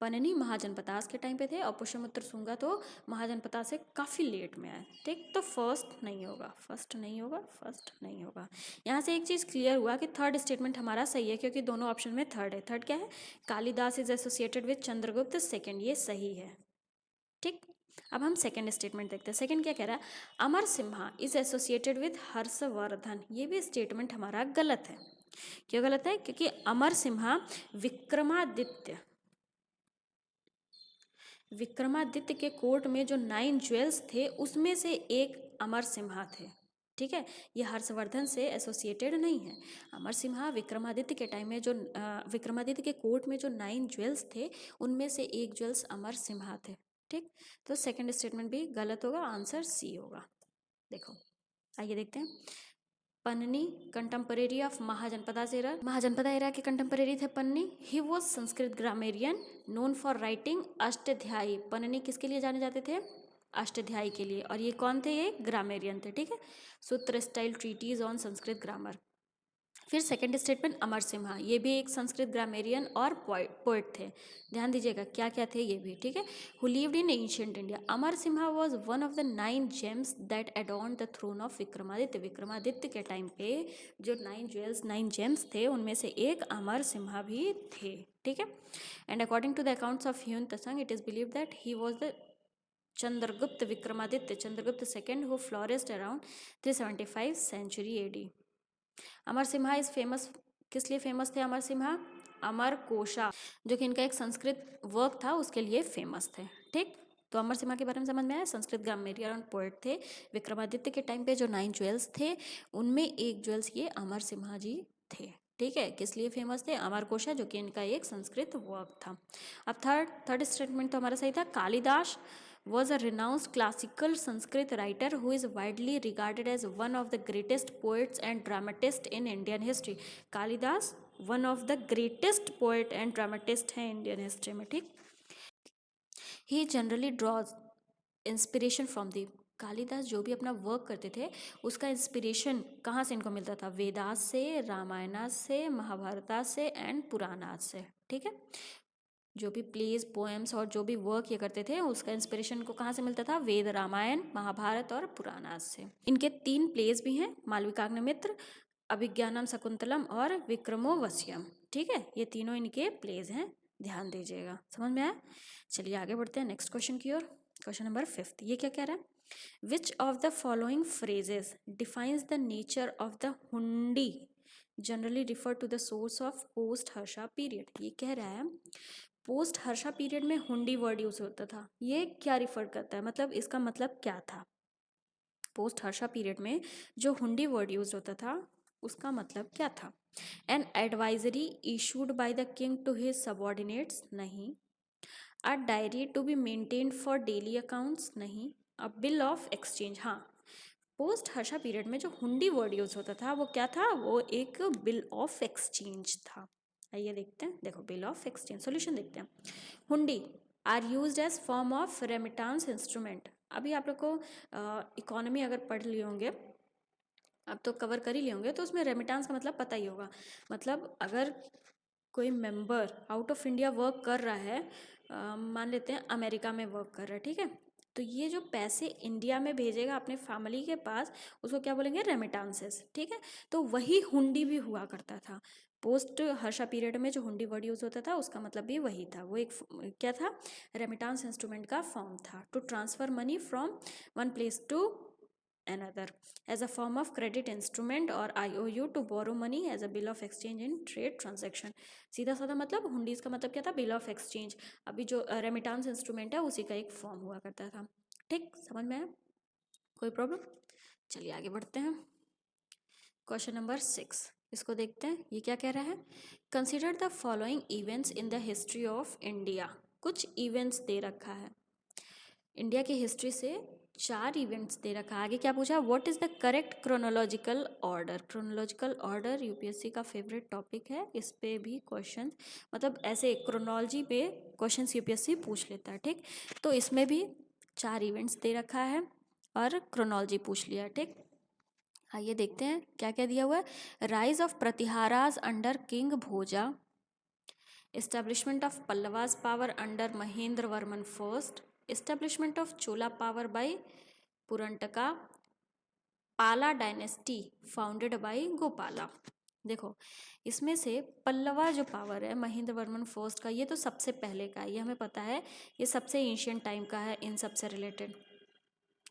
Speaker 1: पन्नी महाजनपदास के टाइम पे थे और पुष्यमित्र शुंगा तो महाजनपदास से काफ़ी लेट में आए, ठीक। तो फर्स्ट नहीं होगा, फर्स्ट नहीं होगा, फर्स्ट नहीं होगा। यहाँ से एक चीज़ क्लियर हुआ कि थर्ड स्टेटमेंट हमारा सही है, क्योंकि दोनों ऑप्शन में थर्ड है। थर्ड क्या है? Kalidas is associated with Chandragupta second, ये सही है, ठीक। अब हम सेकेंड स्टेटमेंट देखते हैं। सेकेंड क्या कह रहा है? Amar Simha is associated with Harshavardhan, ये भी स्टेटमेंट हमारा गलत है। क्यों गलत है? क्योंकि अमर सिम्हा विक्रमादित्य के कोर्ट में जो 9 ज्वेल्स थे उसमें से एक अमर सिम्हा थे, ठीक है। ये हर्षवर्धन से एसोसिएटेड नहीं है। अमर सिम्हा विक्रमादित्य के टाइम में जो विक्रमादित्य के कोर्ट में जो 9 ज्वेल्स थे उनमें से एक ज्वेल्स अमर सिम्हा थे, ठीक। तो सेकंड स्टेटमेंट भी गलत होगा, आंसर सी होगा। देखो आइए देखते हैं। पन्नी कंटेम्परेरी ऑफ महाजनपदा एरा के कंटेम्परेरी थे पन्नी। He was Sanskrit grammarian known for writing Ashtadhyayi. पन्नी किसके लिए जाने जाते थे? अष्टाध्यायी के लिए। और ये कौन थे? ये ग्रामेरियन थे, ठीक है। Sutra style treatise on Sanskrit grammar. फिर सेकंड स्टेटमेंट अमर सिम्हा, ये भी एक संस्कृत ग्रामेरियन और पोएट थे। ध्यान दीजिएगा क्या क्या थे ये भी, ठीक है। Who lived in ancient India. Amar Simha was one of the 9 gems that adorn the throne of Vikramaditya. Vikramaditya के टाइम पे जो 9 जेम्स थे उनमें से एक अमर सिम्हा भी थे, ठीक है। And according to the accounts of Hiuen Tsang it is believe that he was the Chandragupta Vikramaditya, Chandragupta second, who flourished around 375 century AD. Amar Simha is famous, किस लिए फेमस थे अमर सिम्हा? अमर कोशा, जो कि इनका एक संस्कृत वर्क था, उसके लिए फेमस थे, ठीक। तो अमर सिम्हा के बारे में समझ में आया। संस्कृत ग्रामेरियन और पोएट थे। विक्रमादित्य के टाइम पे जो 9 ज्वेल्स थे उनमें एक ज्वेल्स ये अमर सिम्हा जी थे, ठीक है। किस लिए फेमस थे? अमर कोशा, जो कि इनका एक संस्कृत वर्क था। अब थर्ड स्टेटमेंट तो हमारा सही था। Kalidas was a renowned classical Sanskrit writer who is widely regarded as one of the greatest poets and dramatists in Indian history. Kalidas one of the greatest poet and dramatist है Indian history में, ठीक। He generally draws inspiration from the, Kalidas जो भी अपना work करते थे उसका inspiration कहाँ से इनको मिलता था? वेदास से, रामायणा से, महाभारता से एंड पुराणात से, ठीक है। जो भी प्लेज, पोएम्स और जो भी वर्क ये करते थे उसका इंस्पिरेशन को कहाँ से मिलता था? वेद, रामायण, महाभारत और पुराणास से। इनके 3 प्लेज भी हैं, मालविकाग्निमित्र, अभिज्ञानम शकुंतलम और विक्रमोर्वशीयम, ठीक है। ये तीनों इनके प्लेज हैं, ध्यान दीजिएगा। समझ में आया? चलिए आगे बढ़ते हैं नेक्स्ट क्वेश्चन की ओर। क्वेश्चन नंबर 5 ये क्या कह रहा है? Which of the following phrases defines the nature of the hundi generally refer to the source of post Harsha period. ये कह रहा है पोस्ट हर्षा पीरियड में हुंडी वर्ड यूज होता था, ये क्या रिफर करता है? मतलब इसका मतलब क्या था? पोस्ट हर्षा पीरियड में जो हुंडी वर्ड यूज होता था उसका मतलब क्या था? An advisory issued by the king to his subordinates, नहीं। A diary to be maintained for daily accounts, नहीं। अ बिल ऑफ एक्सचेंज, हाँ। पोस्ट हर्षा पीरियड में जो हुंडी वर्ड यूज होता था वो क्या था? वो एक बिल ऑफ एक्सचेंज था। आइए देखते हैं। देखो बिल ऑफ एक्सचेंज, सॉल्यूशन देखते हैं। Hundi are used as form of remittance instrument. अभी आप लोग को इकोनॉमी अगर पढ़ लिए होंगे, अब तो कवर कर ही लिए होंगे, तो उसमें रेमिटांस का मतलब पता ही होगा। मतलब अगर कोई member out of India work कर रहा है, मान लेते हैं अमेरिका में वर्क कर रहा है, ठीक है। तो ये जो पैसे इंडिया में भेजेगा अपने फैमिली के पास उसको क्या बोलेंगे? रेमिटांसेस, ठीक है। तो वही हुंडी भी हुआ करता था। पोस्ट हर्षा पीरियड में जो हुंडी वर्ड यूज होता था उसका मतलब भी वही था। वो एक क्या था? रेमिटांस इंस्ट्रूमेंट का फॉर्म था, to transfer money from one place to another as a form of credit instrument or IOU to borrow money as a bill of exchange in trade transaction। सीधा साधा मतलब हुंडीज का मतलब क्या था, बिल ऑफ एक्सचेंज। अभी जो रेमिटांस इंस्ट्रूमेंट है उसी का एक फॉर्म हुआ करता था। ठीक, समझ में आया? कोई प्रॉब्लम? चलिए आगे बढ़ते हैं। क्वेश्चन नंबर 6 इसको देखते हैं, ये क्या कह रहा है। Consider the following events in the history of India. कुछ इवेंट्स दे रखा है इंडिया की हिस्ट्री से, 4 इवेंट्स दे रखा है। आगे क्या पूछा, what is the correct chronological order. Chronological order UPSC का फेवरेट टॉपिक है, इस पे भी क्वेश्चन मतलब ऐसे क्रोनोलॉजी पे क्वेश्चन यूपीएससी पूछ लेता है। ठीक, तो इसमें भी 4 इवेंट्स दे रखा है और क्रोनोलॉजी पूछ लिया। ठीक, आइए देखते हैं क्या क्या दिया हुआ है। Rise of Pratiharas under king Bhoja, establishment of Pallavas power under Mahendra Varman first, establishment of Chola power by Parantaka, Pala dynasty founded by Gopala. देखो इसमें से पल्लवा जो पावर है महेंद्र वर्मन फर्स्ट का, ये तो सबसे पहले का है, ये हमें पता है, ये सबसे एंशियंट टाइम का है इन सबसे रिलेटेड।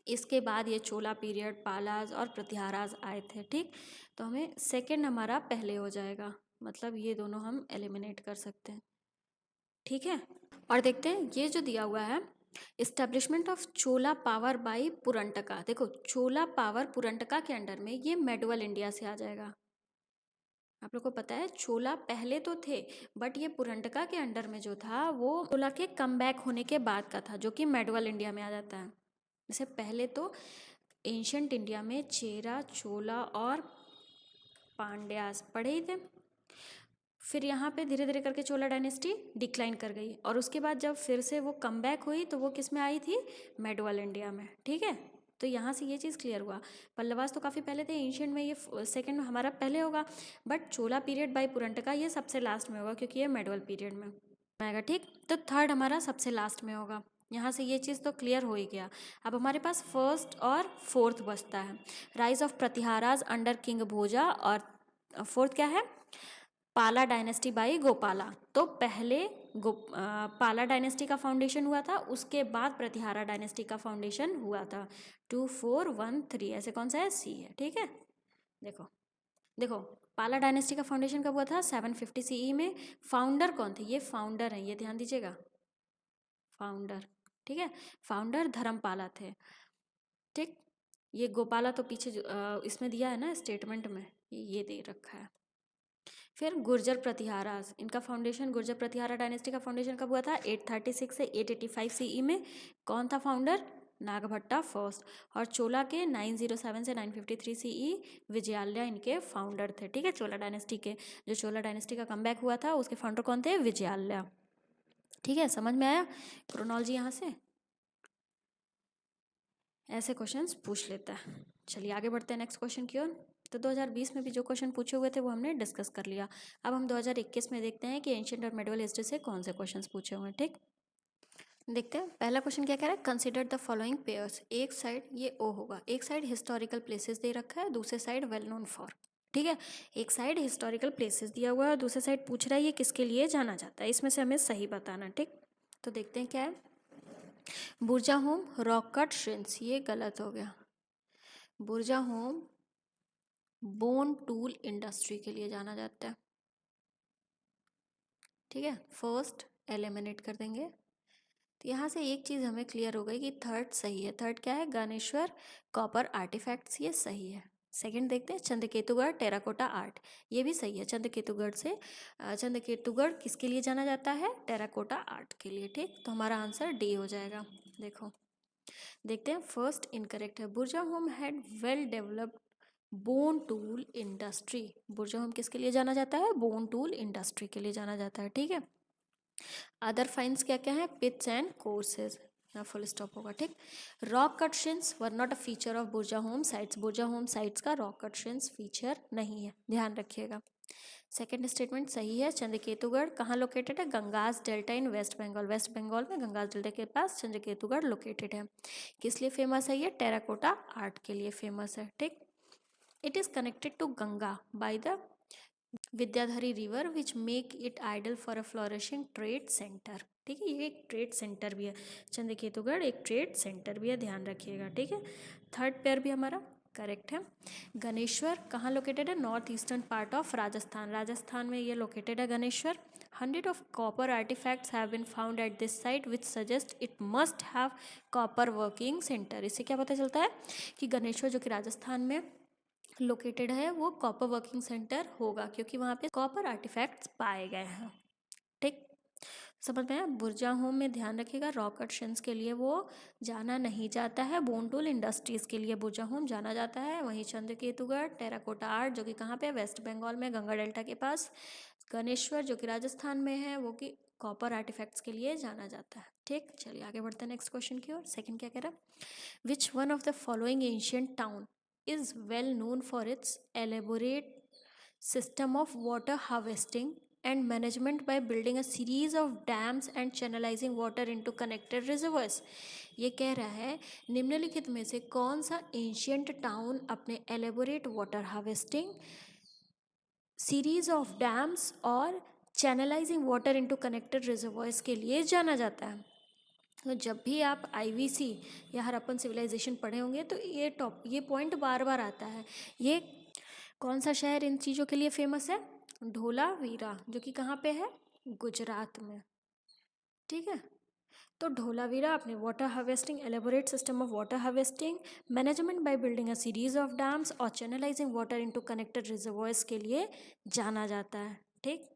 Speaker 1: इसके बाद ये चोला पीरियड, पालाज और प्रतिहाराज आए थे। ठीक, तो हमें सेकंड हमारा पहले हो जाएगा, मतलब ये दोनों हम एलिमिनेट कर सकते हैं। ठीक है, और देखते हैं ये जो दिया हुआ है establishment of Chola power by Parantaka. देखो चोला पावर पुरंटका के अंडर में, ये मेडुअल इंडिया से आ जाएगा। आप लोग को पता है चोला पहले तो थे, बट ये पुरंटका के अंडर में जो था वो चोला के कम बैक होने के बाद का था, जो कि मेडुअल इंडिया में आ जाता है। इससे पहले तो एंशंट इंडिया में चेरा, चोला और पांड्यास पढ़े ही थे। फिर यहाँ पे धीरे धीरे करके चोला डायनेस्टी डिक्लाइन कर गई, और उसके बाद जब फिर से वो कम बैक हुई तो वो किस में आई थी, मेडुअल इंडिया में। ठीक है, तो यहाँ से ये चीज़ क्लियर हुआ। पल्लवास तो काफ़ी पहले थे, एंशियंट में ये सेकंड में हमारा पहले होगा, बट चोला पीरियड बाय पुरंटका ये सबसे लास्ट में होगा, क्योंकि ये मेडुअल पीरियड में आएगा। ठीक, तो थर्ड हमारा सबसे लास्ट में होगा। यहाँ से ये चीज़ तो क्लियर हो ही गया। अब हमारे पास फर्स्ट और फोर्थ बचता है। Rise of Pratiharas under king भोजा, और फोर्थ क्या है, पाला डायनेस्टी बाय गोपाला। तो पहले पाला डायनेस्टी का फाउंडेशन हुआ था, उसके बाद प्रतिहारा डायनेस्टी का फाउंडेशन हुआ था। 2413 ऐसे कौन सा है, सी है। ठीक है, देखो देखो पाला डायनेस्टी का फाउंडेशन कब हुआ था, 750 सीई में। फाउंडर कौन थे, ये फाउंडर हैं, ये ध्यान दीजिएगा, फाउंडर। ठीक है, फाउंडर धर्मपाला थे। ठीक, ये गोपाला तो पीछे इसमें दिया है ना स्टेटमेंट में, ये दे रखा है। फिर गुर्जर प्रतिहारा, इनका फाउंडेशन, गुर्जर प्रतिहारा डायनेस्टी का फाउंडेशन कब हुआ था, 836 से 885 सीई में। कौन था फाउंडर, नागभट्टा फर्स्ट। और चोला के 907 से 953 सीई विजयालय इनके फाउंडर थे। ठीक है, चोला डायनेस्टी के, जो चोला डायनेस्टी का कमबैक हुआ था उसके फाउंडर कौन थे, विजयालय। ठीक है, समझ में आया क्रोनोलॉजी। यहाँ से ऐसे क्वेश्चंस पूछ लेता है। चलिए आगे बढ़ते हैं नेक्स्ट क्वेश्चन की ओर। तो 2020 में भी जो क्वेश्चन पूछे हुए थे वो हमने डिस्कस कर लिया। अब हम 2021 में देखते हैं कि एंशिएंट और मेडिवल हिस्ट्री से कौन से क्वेश्चंस पूछे हुए हैं। ठीक, देखते हैं पहला क्वेश्चन क्या कह रहा है, कंसिडर द फॉलोइंग पेयर्स। एक साइड ये ओ होगा, एक साइड हिस्टोरिकल प्लेसेस दे रखा है, दूसरे साइड वेल नोन फॉर। ठीक है, एक साइड हिस्टोरिकल प्लेसेस दिया हुआ है और दूसरे साइड पूछ रहा है ये किसके लिए जाना जाता है, इसमें से हमें सही बताना। ठीक, तो देखते हैं क्या है। बुर्जा होम, रॉक कट श्रिंक्स, ये गलत हो गया। बुर्जा होम बोन टूल इंडस्ट्री के लिए जाना जाता है। ठीक है, फर्स्ट एलिमिनेट कर देंगे। तो यहाँ से एक चीज़ हमें क्लियर हो गई कि थर्ड सही है। थर्ड क्या है, गणेश्वर कॉपर आर्टिफैक्ट्स, ये सही है। सेकंड देखते हैं, चंद्रकेतुगढ़ टेराकोटा आर्ट, ये भी सही है। चंद्रकेतुगढ़ से चंद्रकेतुगढ़ किसके लिए जाना जाता है, टेराकोटा आर्ट के लिए। ठीक, तो हमारा आंसर डी हो जाएगा। देखो देखते हैं, फर्स्ट इनकरेक्ट है। बुर्जा home had well developed bone tool industry. बुर्जा होम किसके लिए जाना जाता है, बोन टूल इंडस्ट्री के लिए जाना जाता है। ठीक है, अदर फाइंड्स क्या क्या है, पिट्स एंड कोर्सेज, यहाँ फुल स्टॉप होगा। ठीक, rock cuttings were not a feature of Burzahom sites. Burzahom sites का रॉक कटशिन्स फीचर नहीं है, ध्यान रखिएगा। सेकेंड स्टेटमेंट सही है। चंद्रकेतुगढ़ कहाँ लोकेटेड है, Gangas delta in West Bengal. West Bengal में गंगास डेल्टा के पास चंद्रकेतुगढ़ लोकेटेड है। किस लिए फेमस है ये, टेराकोटा आर्ट के लिए फेमस है। ठीक, it is connected to Ganga by the Vidyadhari river which make it ideal for a flourishing trade centre. ठीक है, ये एक ट्रेड सेंटर भी है, चंद्रकेतुगढ़ एक ट्रेड सेंटर भी है, ध्यान रखिएगा। ठीक है, थर्ड पेयर भी हमारा करेक्ट है। गणेश्वर कहाँ लोकेटेड है? North eastern part of Rajasthan, Rajasthan में ये लोकेटेड है Ganeshwar. 100 of copper artifacts have been found at this site which suggest it must have copper working center। इससे क्या पता चलता है कि गणेश्वर जो कि राजस्थान में लोकेटेड है वो कॉपर वर्किंग सेंटर होगा, क्योंकि वहाँ पे कॉपर आर्टिफैक्ट्स पाए गए हैं। ठीक, समझ में आया? बुरजाहोम में ध्यान रखिएगा, रॉक अर्शंस के लिए वो जाना नहीं जाता है, बोन टूल इंडस्ट्रीज के लिए बुरजाहोम जाना जाता है। वहीं चंद्रकेतुगढ़ टेराकोटा आर्ट जो कि कहाँ पे? वेस्ट बंगाल में, गंगा डेल्टा के पास। गणेश्वर जो कि राजस्थान में है वो कि कॉपर आर्टिफैक्ट्स के लिए जाना जाता है। ठीक, चलिए आगे बढ़ते हैं नेक्स्ट क्वेश्चन की ओर। सेकंड क्या कह रहा है? विच one of the following ancient town is well known for its elaborate system of water harvesting and management by building a series of dams and channelizing water into connected reservoirs। ये कह रहा है निम्नलिखित में से कौन सा एंशियंट टाउन अपने elaborate water harvesting, series of dams और channelising water into connected reservoirs के लिए जाना जाता है। तो जब भी आप आईवीसी या हड़प्पन सिविलाइजेशन पढ़े होंगे तो ये पॉइंट बार बार आता है। ये कौन सा शहर इन चीज़ों के लिए फेमस है? धोलावीरा, जो कि कहाँ पे है? गुजरात में। ठीक है, तो धोलावीरा अपने water harvesting, elaborate system of water harvesting, management by building a series of dams और channelising water into connected reservoirs के लिए जाना जाता है। ठीक,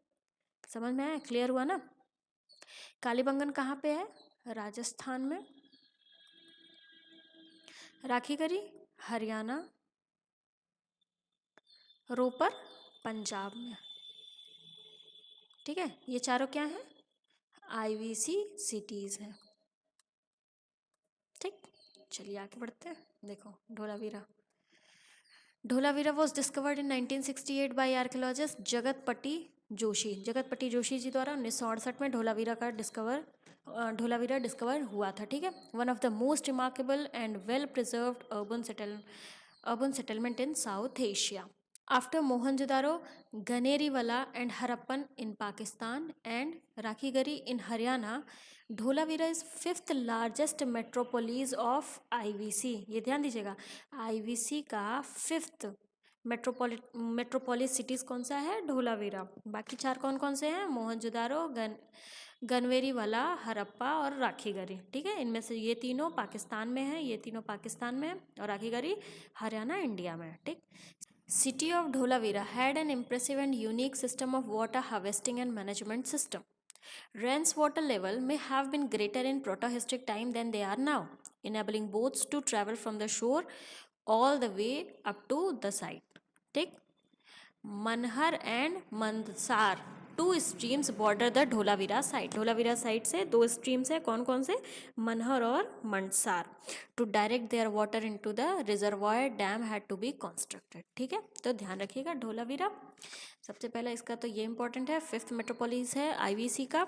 Speaker 1: समझ में आया? क्लियर हुआ ना? कालीबंगन कहाँ पे है? राजस्थान में। राखीगढ़ी हरियाणा। रोपर पंजाब में। ठीक है, ये चारों क्या हैं? आईवीसी सिटीज़ हैं। ठीक, चलिए आगे बढ़ते हैं। देखो Dholavira, Dholavira was discovered in 1968 by archaeologist Jagatpati Joshi. Jagatpati Joshi ji द्वारा 1968 में धोलावीरा डिस्कवर हुआ था। ठीक है, one of the most remarkable and well preserved urban settlement in South Asia. After Mohenjo-daro, Ganeriwala and Harappan in Pakistan and Rakhigari in Haryana, Dholavira is fifth largest metropolis of IVC। ये ध्यान दीजिएगा, IVC का fifth metropolis cities कौन सा है? धोलावीरा। बाकी चार कौन कौन से हैं? मोहनजोदारो, गनवेरीवाला, हरप्पा और राखीगढ़ी। ठीक है, इनमें से ये तीनों पाकिस्तान में है, ये तीनों पाकिस्तान में है, और राखीगढ़ी हरियाणा इंडिया में है। ठीक, City of Dholavira had an impressive and unique system of water harvesting and management system. Ran's water level may have been greater in protohistoric time than they are now, enabling boats to travel from the shore all the way up to the site. ठीक, Manhar and Mandsar two streams border the Dholavira site. Dholavira site से दो streams है, कौन कौन से? मनहर और Mandsar. To direct their water into the reservoir dam had to be constructed. ठीक है, तो ध्यान रखिएगा धोलावीरा सबसे पहला इसका तो ये इंपॉर्टेंट है, फिफ्थ मेट्रोपोलिस है आईवीसी का।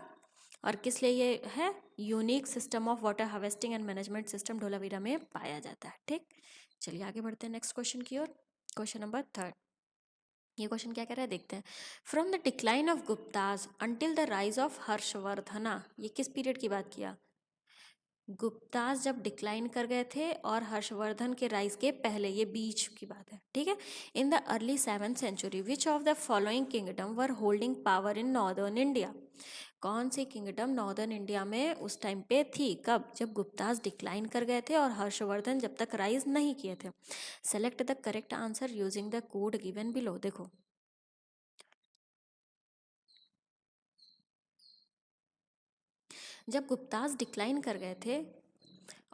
Speaker 1: और किस लिए ये है? Unique system of water harvesting and management system Dholavira में पाया जाता है। ठीक, चलिए आगे बढ़ते हैं नेक्स्ट क्वेश्चन की ओर। Question number 3। ये क्वेश्चन क्या कह रहा है देखते हैं। From the decline of Gupta's until the rise of Harshavardhana, ये किस पीरियड की बात किया? गुप्ताज जब डिक्लाइन कर गए थे और हर्षवर्धन के राइज के पहले, ये बीच की बात है। ठीक है, in the early 7th century which of the following kingdom were holding power in northern India. कौन सी किंगडम नॉर्दर्न इंडिया में उस टाइम पे थी? कब? जब गुप्ताज डिक्लाइन कर गए थे और हर्षवर्धन जब तक राइज नहीं किए थे। Select the correct answer using the code given below. देखो जब गुप्ताज डिक्लाइन कर गए थे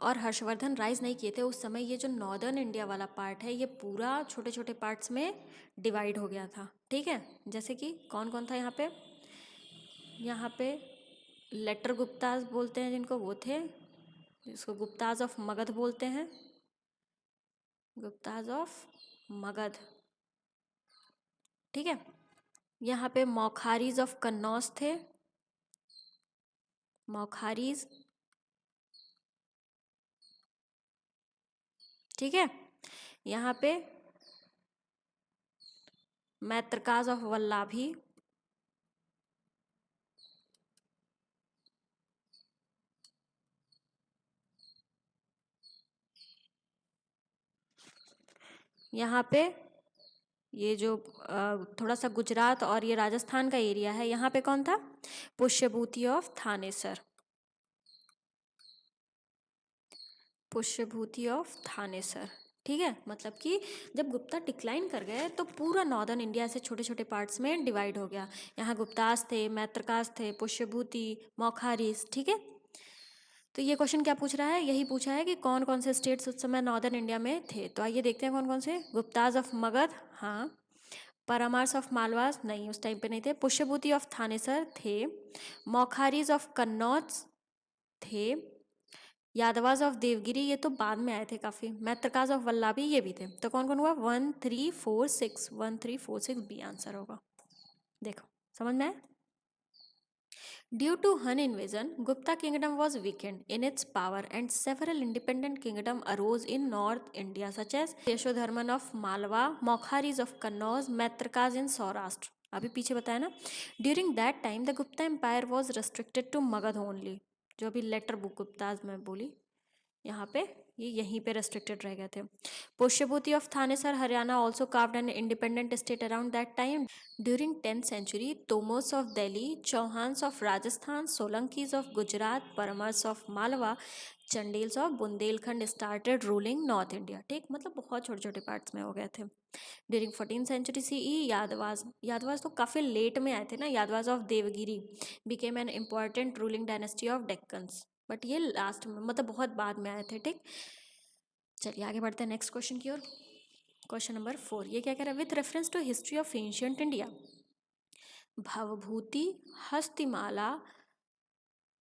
Speaker 1: और हर्षवर्धन राइज नहीं किए थे, उस समय ये जो नॉर्दर्न इंडिया वाला पार्ट है ये पूरा छोटे छोटे पार्ट्स में डिवाइड हो गया था। ठीक है, जैसे कि कौन कौन था यहाँ पे? यहाँ पे लेटर गुप्ताज बोलते हैं जिनको, वो थे, जिसको गुप्ताज ऑफ मगध बोलते हैं, गुप्ताज ऑफ मगध। ठीक है, यहाँ पे मौखारीज ऑफ कन्नौज थे, मौखारीज। ठीक है, यहाँ पे मैत्रकाज ऑफ वल्लाभी। यहाँ पे ये जो थोड़ा सा गुजरात और ये राजस्थान का एरिया है, यहाँ पे कौन था? Pushyabhuti of Thanesar, Pushyabhuti of Thanesar. ठीक है, मतलब कि जब गुप्ता डिक्लाइन कर गए तो पूरा नॉर्दर्न इंडिया से छोटे छोटे पार्ट्स में डिवाइड हो गया। यहाँ गुप्तास थे, मैत्रकास थे, पुष्यभूति, मौखारीस। ठीक है, तो ये क्वेश्चन क्या पूछ रहा है? यही पूछा है कि कौन कौन से स्टेट्स उस समय नॉर्दर्न इंडिया में थे। तो आइए देखते हैं कौन कौन से। गुप्ताज ऑफ मगध, हाँ। परमार्स ऑफ मालवास, नहीं, उस टाइम पे नहीं थे। पुष्यभूति ऑफ थानेसर थे। मौखारीज ऑफ कन्नौज थे। यादवाज ऑफ देवगिरी, ये तो बाद में आए थे काफ़ी। मैत्रकाज ऑफ वल्लाभी, ये भी थे। तो कौन कौन हुआ? 1 3 4 6, 1 3 4 6 बी आंसर होगा। देखो समझ में आया? Due to Hun invasion, Gupta kingdom was weakened in its power and several independent kingdoms arose in North India such as Yashodharman of Malwa, Mokharis of Kannauj, Maitrakas in Saurashtra. अभी पीछे बताया ना। During that time, the Gupta empire was restricted to Magad only. जो अभी letter book Gupta's में बोली, यहाँ पे ये यहीं पे रेस्ट्रिक्टेड रह गए थे। Pushyabhuti of Thanesar Haryana also carved an independent state around that time. During 10th century, Tomars of Delhi, Chauhans of Rajasthan, Solankis of Gujarat, Paramars of Malwa, Chandels of Bundelkhand started ruling north India. ठीक, मतलब बहुत छोटे छोटे पार्ट्स में हो गए थे। During 14th century CE, Yadavas तो काफ़ी लेट में आए थे ना। Yadavas of Devagiri became an important ruling dynasty of Deccans, but ये लास्ट में, मतलब बहुत बाद में आए थे। ठीक, चलिए आगे बढ़ते हैं नेक्स्ट क्वेश्चन की ओर। क्वेश्चन नंबर 4, ये क्या कह रहा है? With reference to history of ancient India, Bhavabhuti, Hastimalla,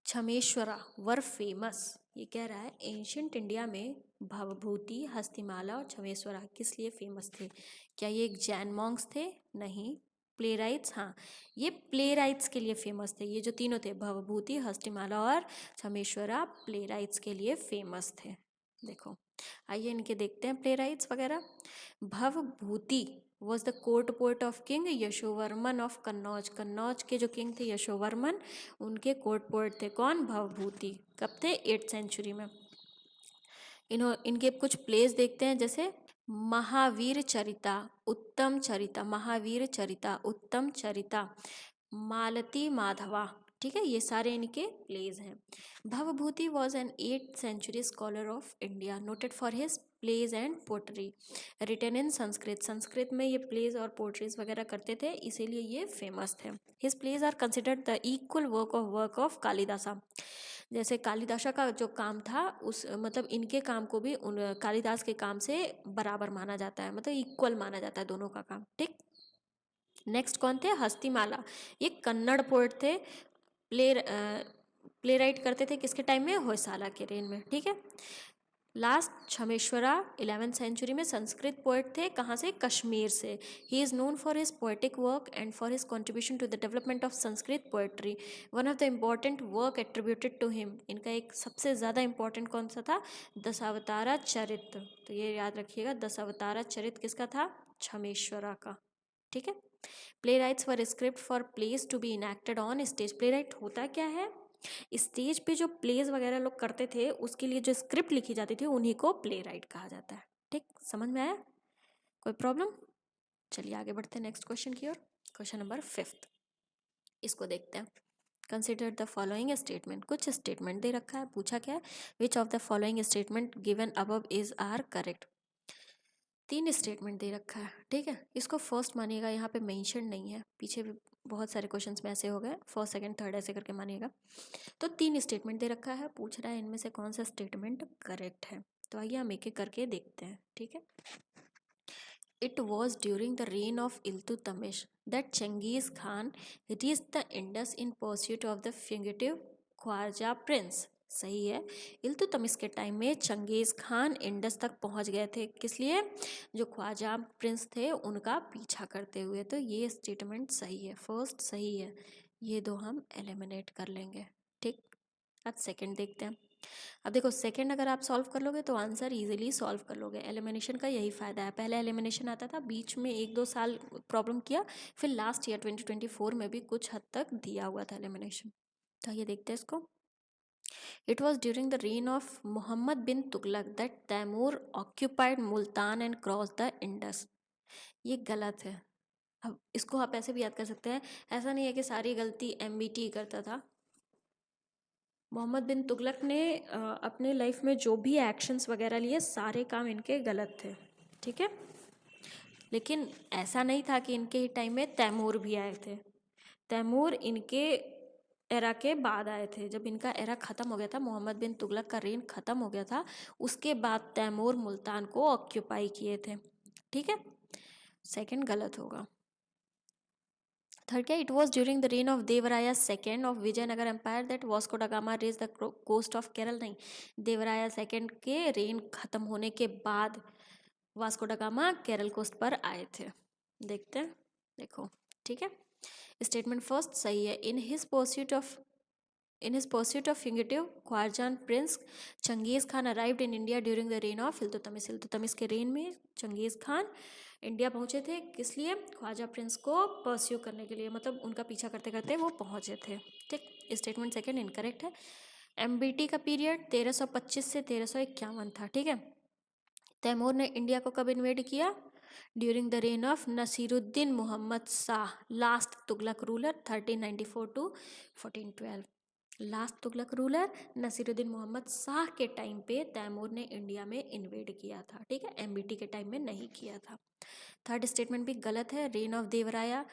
Speaker 1: Kshemeshvara were famous. ये कह रहा है एंशियंट इंडिया में भवभूति, हस्तिमाला और छमेश्वरा किस लिए फेमस थे? क्या ये एक जैन मॉन्क्स थे? नहीं। प्लेराइट्स, हाँ, ये प्लेराइट्स के लिए फेमस थे। ये जो तीनों थे, भवभूति, हस्तिमाला और छमेश्वरा, प्लेराइट्स के लिए फेमस थे। देखो आइए इनके देखते हैं प्लेराइट्स वगैरह। Bhavabhuti was the court poet of king Yashovarman of Kannauj. Kannauj के जो किंग थे यशोवर्मन, उनके कोर्ट पोएट थे कौन? भवभूति। कब थे? 8th century में। इनके कुछ प्लेस देखते हैं, जैसे महावीर चरिता, उत्तम चरिता, महावीर चरिता, उत्तम चरिता, मालती माधवा। ठीक है, ये सारे इनके प्लेज हैं। Bhavabhuti was an 8th century scholar of India noted for his plays and poetry written in Sanskrit. Sanskrit में ये प्लेज और पोट्रीज वगैरह करते थे, इसीलिए ये फेमस थे। His plays are considered the equal work of Kalidasa. जैसे कालिदासा का जो काम था, उस मतलब इनके काम को भी उन कालिदास के काम से बराबर माना जाता है, मतलब इक्वल माना जाता है दोनों का काम। ठीक, नेक्स्ट कौन थे? हस्तिमाला, ये कन्नड़ पोएट थे। प्ले राइट करते थे किसके टाइम में? होयसाला के रेन में। ठीक है, लास्ट छमेश्वरा 11th century में संस्कृत पोएट थे। कहाँ से? कश्मीर से। He is known for his poetic work and for his contribution to the development of Sanskrit poetry. One of the important work attributed to him, इनका एक सबसे ज़्यादा इंपॉर्टेंट कौन सा था? दशावतारा चरित। तो ये याद रखिएगा, दशावतारा चरित किसका था? छमेश्वरा का। ठीक है, play writes were script for plays to be enacted on stage. Play write होता क्या है? स्टेज पे जो प्लेज वगैरह लोग करते थे, उसके लिए जो स्क्रिप्ट लिखी जाती थी, उन्हीं को प्ले राइट कहा जाता है। ठीक, समझ में आया? कोई प्रॉब्लम? चलिए आगे बढ़ते हैं नेक्स्ट क्वेश्चन की ओर। क्वेश्चन नंबर 5, इसको देखते हैं। Consider the following statement. कुछ स्टेटमेंट दे रखा है, पूछा क्या है? Which of the following statement given above is are correct. 3 statement दे रखा है। ठीक है, इसको फर्स्ट मानिएगा, यहाँ पे मेंशन नहीं है। पीछे भी बहुत सारे क्वेश्चंस में ऐसे हो गए, फर्स्ट सेकंड थर्ड ऐसे करके मानिएगा। तो 3 स्टेटमेंट दे रखा है, पूछ रहा है इनमें से कौन सा स्टेटमेंट करेक्ट है। तो आइए हम एक एक करके देखते हैं। ठीक है, it was during the reign of Iltutmish that Genghis Khan reached the Indus in pursuit of the fugitive Khwaja prince. सही है, इल्तुतमिश के टाइम में चंगेज खान इंडस तक पहुंच गए थे। किस लिए? जो ख्वाजा प्रिंस थे उनका पीछा करते हुए। तो ये स्टेटमेंट सही है, फर्स्ट सही है। ये दो हम एलिमिनेट कर लेंगे। ठीक, अब सेकंड देखते हैं। अब देखो सेकंड अगर आप सॉल्व कर लोगे तो आंसर इजीली सॉल्व कर लोगे। एलिमिनेशन का यही फ़ायदा है। पहले एलिमिनेशन आता था, बीच में 1-2 साल प्रॉब्लम किया, फिर लास्ट ईयर 2024 में भी कुछ हद तक दिया हुआ था एलिमिनेशन। तो ये देखते हैं इसको। It was during the reign of Muhammad bin Tughlaq that Taimur occupied Multan and crossed the Indus. ये गलत है। अब इसको आप ऐसे भी याद कर सकते हैं, ऐसा नहीं है कि सारी गलती MBT करता था। मोहम्मद बिन तुगलक ने अपने लाइफ में जो भी एक्शंस वगैरह लिए सारे काम इनके गलत थे, ठीक है। लेकिन ऐसा नहीं था कि इनके ही टाइम में तैमूर भी आए थे। तैमूर इनके एरा के बाद आए थे। जब इनका एरा ख़त्म हो गया था, मोहम्मद बिन तुगलक का रेन ख़त्म हो गया था, उसके बाद तैमूर मुल्तान को ऑक्यूपाई किए थे, ठीक है। सेकंड गलत होगा। थर्ड क्या, it was during the reign of Devaraya second of Vijayanagara empire that Vasco da Gama reached the coast of Kerala. नहीं, देवराया सेकेंड के रेन खत्म होने के बाद Vasco da gamma Kerala coast पर आए थे। देखते हैं, देखो, ठीक है। स्टेटमेंट फर्स्ट सही है। In his pursuit of fugitive Khwarazm prince Genghis Khan arrived in India during the reign of Iltutmish. Iltutmish के रेन में चंगेज खान इंडिया पहुंचे थे। किस लिए? ख्वाजा प्रिंस को परस्यू करने के लिए, मतलब उनका पीछा करते करते वो पहुंचे थे, ठीक। स्टेटमेंट सेकंड इनकरेक्ट है। MBT का पीरियड 1325 से 1351 था, ठीक है। तैमूर ने इंडिया को कब इन्वेड किया? During the reign of Nasiruddin Mohammad Shah, last Tughlaq ruler 1394 to 1412। Last Tughlaq ruler Nasiruddin Mohammad Shah के टाइम पे तैमूर ने इंडिया में इन्वेड किया था, ठीक है। MBT के टाइम में नहीं किया था। थर्ड स्टेटमेंट भी गलत है। रेन ऑफ देवराया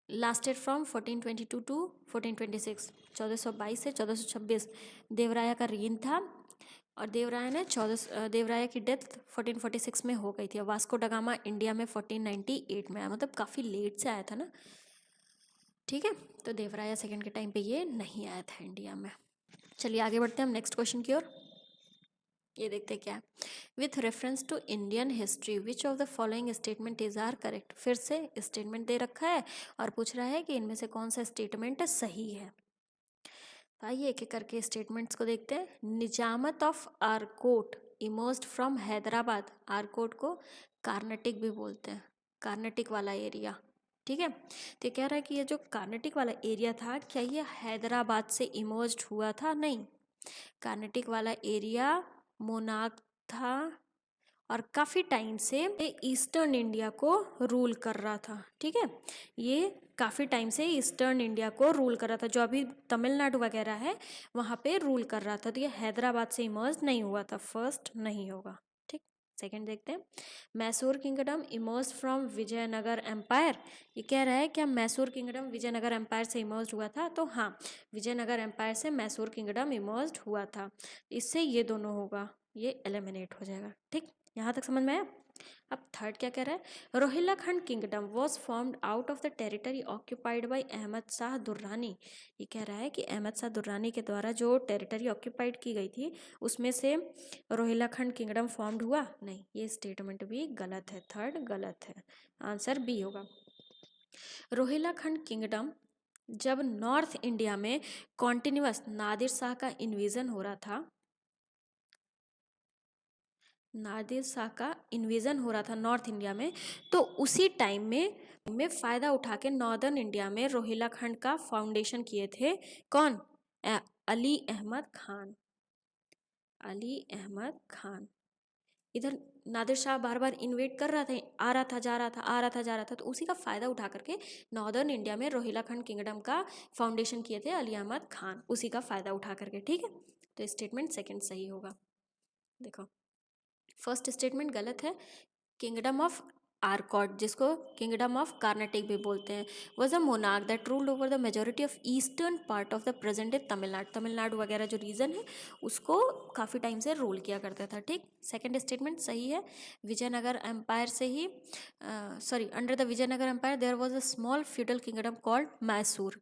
Speaker 1: लास्टेड फ्रॉम 1422 to 1426। 1422 से 1426 देवराया का रेन था, और देवराया की डेथ 1446 में हो गई थी। वास्को दा गामा इंडिया में 1498 में आया, मतलब काफ़ी लेट से आया था ना, ठीक है। तो देवराया सेकंड के टाइम पे ये नहीं आया था इंडिया में। चलिए आगे बढ़ते हैं हम नेक्स्ट क्वेश्चन की ओर। ये देखते हैं क्या है। With reference to Indian history which of the following statement is are correct. फिर से स्टेटमेंट दे रखा है और पूछ रहा है कि इनमें से कौन सा स्टेटमेंट सही है। आइए एक एक करके स्टेटमेंट्स को देखते हैं। Nizamat of Arcot emerged from Hyderabad. Arcot को कार्नेटिक भी बोलते हैं, कार्नेटिक वाला एरिया, ठीक है। तो ये कह रहा है कि ये जो कार्नेटिक वाला एरिया था, क्या ये हैदराबाद से इमर्ज्ड हुआ था? नहीं, कार्नेटिक वाला एरिया मोनाक था और काफ़ी टाइम से ईस्टर्न इंडिया को रूल कर रहा था, ठीक है। ये काफ़ी टाइम से ईस्टर्न इंडिया को रूल कर रहा था, जो अभी तमिलनाडु वगैरह है वहाँ पे रूल कर रहा था। तो ये हैदराबाद से इमर्ज नहीं हुआ था, फर्स्ट नहीं होगा, ठीक। सेकंड देखते हैं। Mysore kingdom emerge from Vijayanagara empire. ये कह रहा है क्या मैसूर किंगडम विजयनगर एम्पायर से इमर्ज हुआ था? तो हाँ, विजयनगर एम्पायर से मैसूर किंगडम इमर्ज हुआ था। इससे ये दोनों होगा, ये एलिमिनेट हो जाएगा, ठीक। यहाँ तक समझ में आया। अब थर्ड क्या कह रहा है। Rohilkhand kingdom was formed out of the territory occupied by Ahmad Shah Durrani. ये कह रहा है कि अहमद शाह दुर्रानी के द्वारा जो टेरिटरी ऑक्यूपाइड की गई थी उसमें से रोहिल्लाखंड किंगडम फॉर्म्ड हुआ? नहीं, ये स्टेटमेंट भी गलत है, थर्ड गलत है, आंसर बी होगा। रोहिल्लाखंड किंगडम जब नॉर्थ इंडिया में कॉन्टिन्यूअस नादिर शाह का इन्वेजन हो रहा था, नादिर शाह का इन्वेजन हो रहा था नॉर्थ इंडिया में, तो उसी टाइम में फ़ायदा उठा के नॉर्दर्न इंडिया में रोहिल्लाखंड का फाउंडेशन किए थे कौन? अली अहमद खान। अली अहमद खान। इधर नादिर शाह बार बार इन्वेट कर रहा था, आ रहा था जा रहा था, आ रहा था जा रहा था, तो उसी का फ़ायदा उठा करके नॉर्दर्न इंडिया में रोहिल्लाखंड किंगडम का फाउंडेशन किए थे अली अहमद खान, उसी का फ़ायदा उठा करके, ठीक है। तो स्टेटमेंट सेकंड सही होगा। देखो, फर्स्ट स्टेटमेंट गलत है। किंगडम ऑफ आरकॉट, जिसको किंगडम ऑफ कार्नेटिक भी बोलते हैं, was a monarch that ruled over the majority of eastern part of the present day Tamil Nadu. Tamil Nadu वगैरह जो रीजन है उसको काफ़ी टाइम से रूल किया करता था, ठीक। सेकंड स्टेटमेंट सही है। विजयनगर एम्पायर से ही under the Vijayanagara empire there was a small feudal kingdom called Mysore.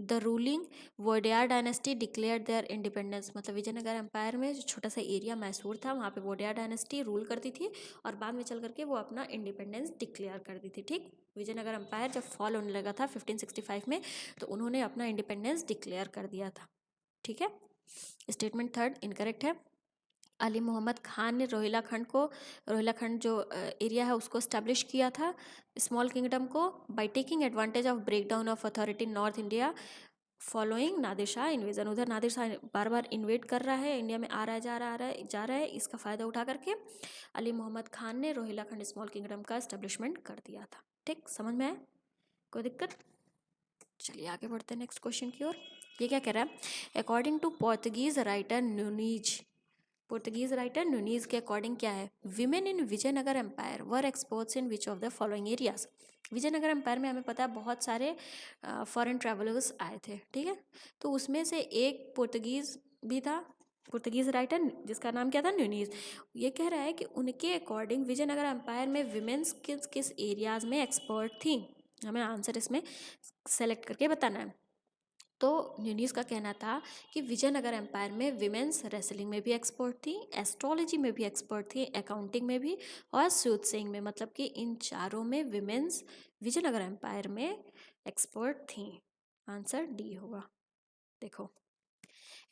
Speaker 1: The ruling Wodeyar dynasty declared their independence. मतलब विजयनगर एम्पायर में जो छोटा सा एरिया मैसूर था, वहाँ पे वोडियार डायनेस्टी रूल करती थी और बाद में चल करके वो अपना इंडिपेंडेंस डिक्लेयर कर दी थी, ठीक। विजयनगर एम्पायर जब फॉल होने लगा था 1565 में, तो उन्होंने अपना इंडिपेंडेंस डिक्लेयर कर दिया था, ठीक है। स्टेटमेंट थर्ड इनकरेक्ट है। अली मोहम्मद खान ने रोहिल्लाखंड जो एरिया है उसको इस्टेब्लिश किया था स्मॉल किंगडम को by taking advantage of breakdown of authority in north India following Nadir Shah invasion, उधर नादिर शाह बार बार इन्वेट कर रहा है, इंडिया में आ रहा है जा रहा है, इसका फ़ायदा उठा करके अली मोहम्मद खान ने रोहिलाखंड स्मॉल किंगडम का एस्टेब्लिशमेंट कर दिया था। ठीक, समझ में आया, कोई दिक्कत? चलिए आगे बढ़ते हैं नेक्स्ट क्वेश्चन की ओर। ये क्या कह रहा है, according to Portuguese writer Nuniz, Portuguese writer Nuniz के अकॉर्डिंग क्या है, women in Vijayanagara empire were experts in which of the following areas. Vijayanagara empire में हमें पता है बहुत सारे फॉरेन ट्रैवलर्स आए थे, ठीक है, तो उसमें से एक पोर्तुगीज भी था, पोर्तुगीज राइटर जिसका नाम क्या था, न्यूनीज। ये कह रहा है कि उनके अकॉर्डिंग विजयनगर एम्पायर में विमेंस किस किस एरियाज में एक्सपर्ट थी, हमें आंसर इसमें सेलेक्ट करके बताना है। तो न्यूनीज का कहना था कि विजयनगर एम्पायर में विमेंस रेसलिंग में भी एक्सपर्ट थी, एस्ट्रोलॉजी में भी एक्सपर्ट थी, अकाउंटिंग में भी और सूटसेइंग में, मतलब कि इन चारों में विमेंस विजयनगर एम्पायर में एक्सपर्ट थी। आंसर डी होगा। देखो,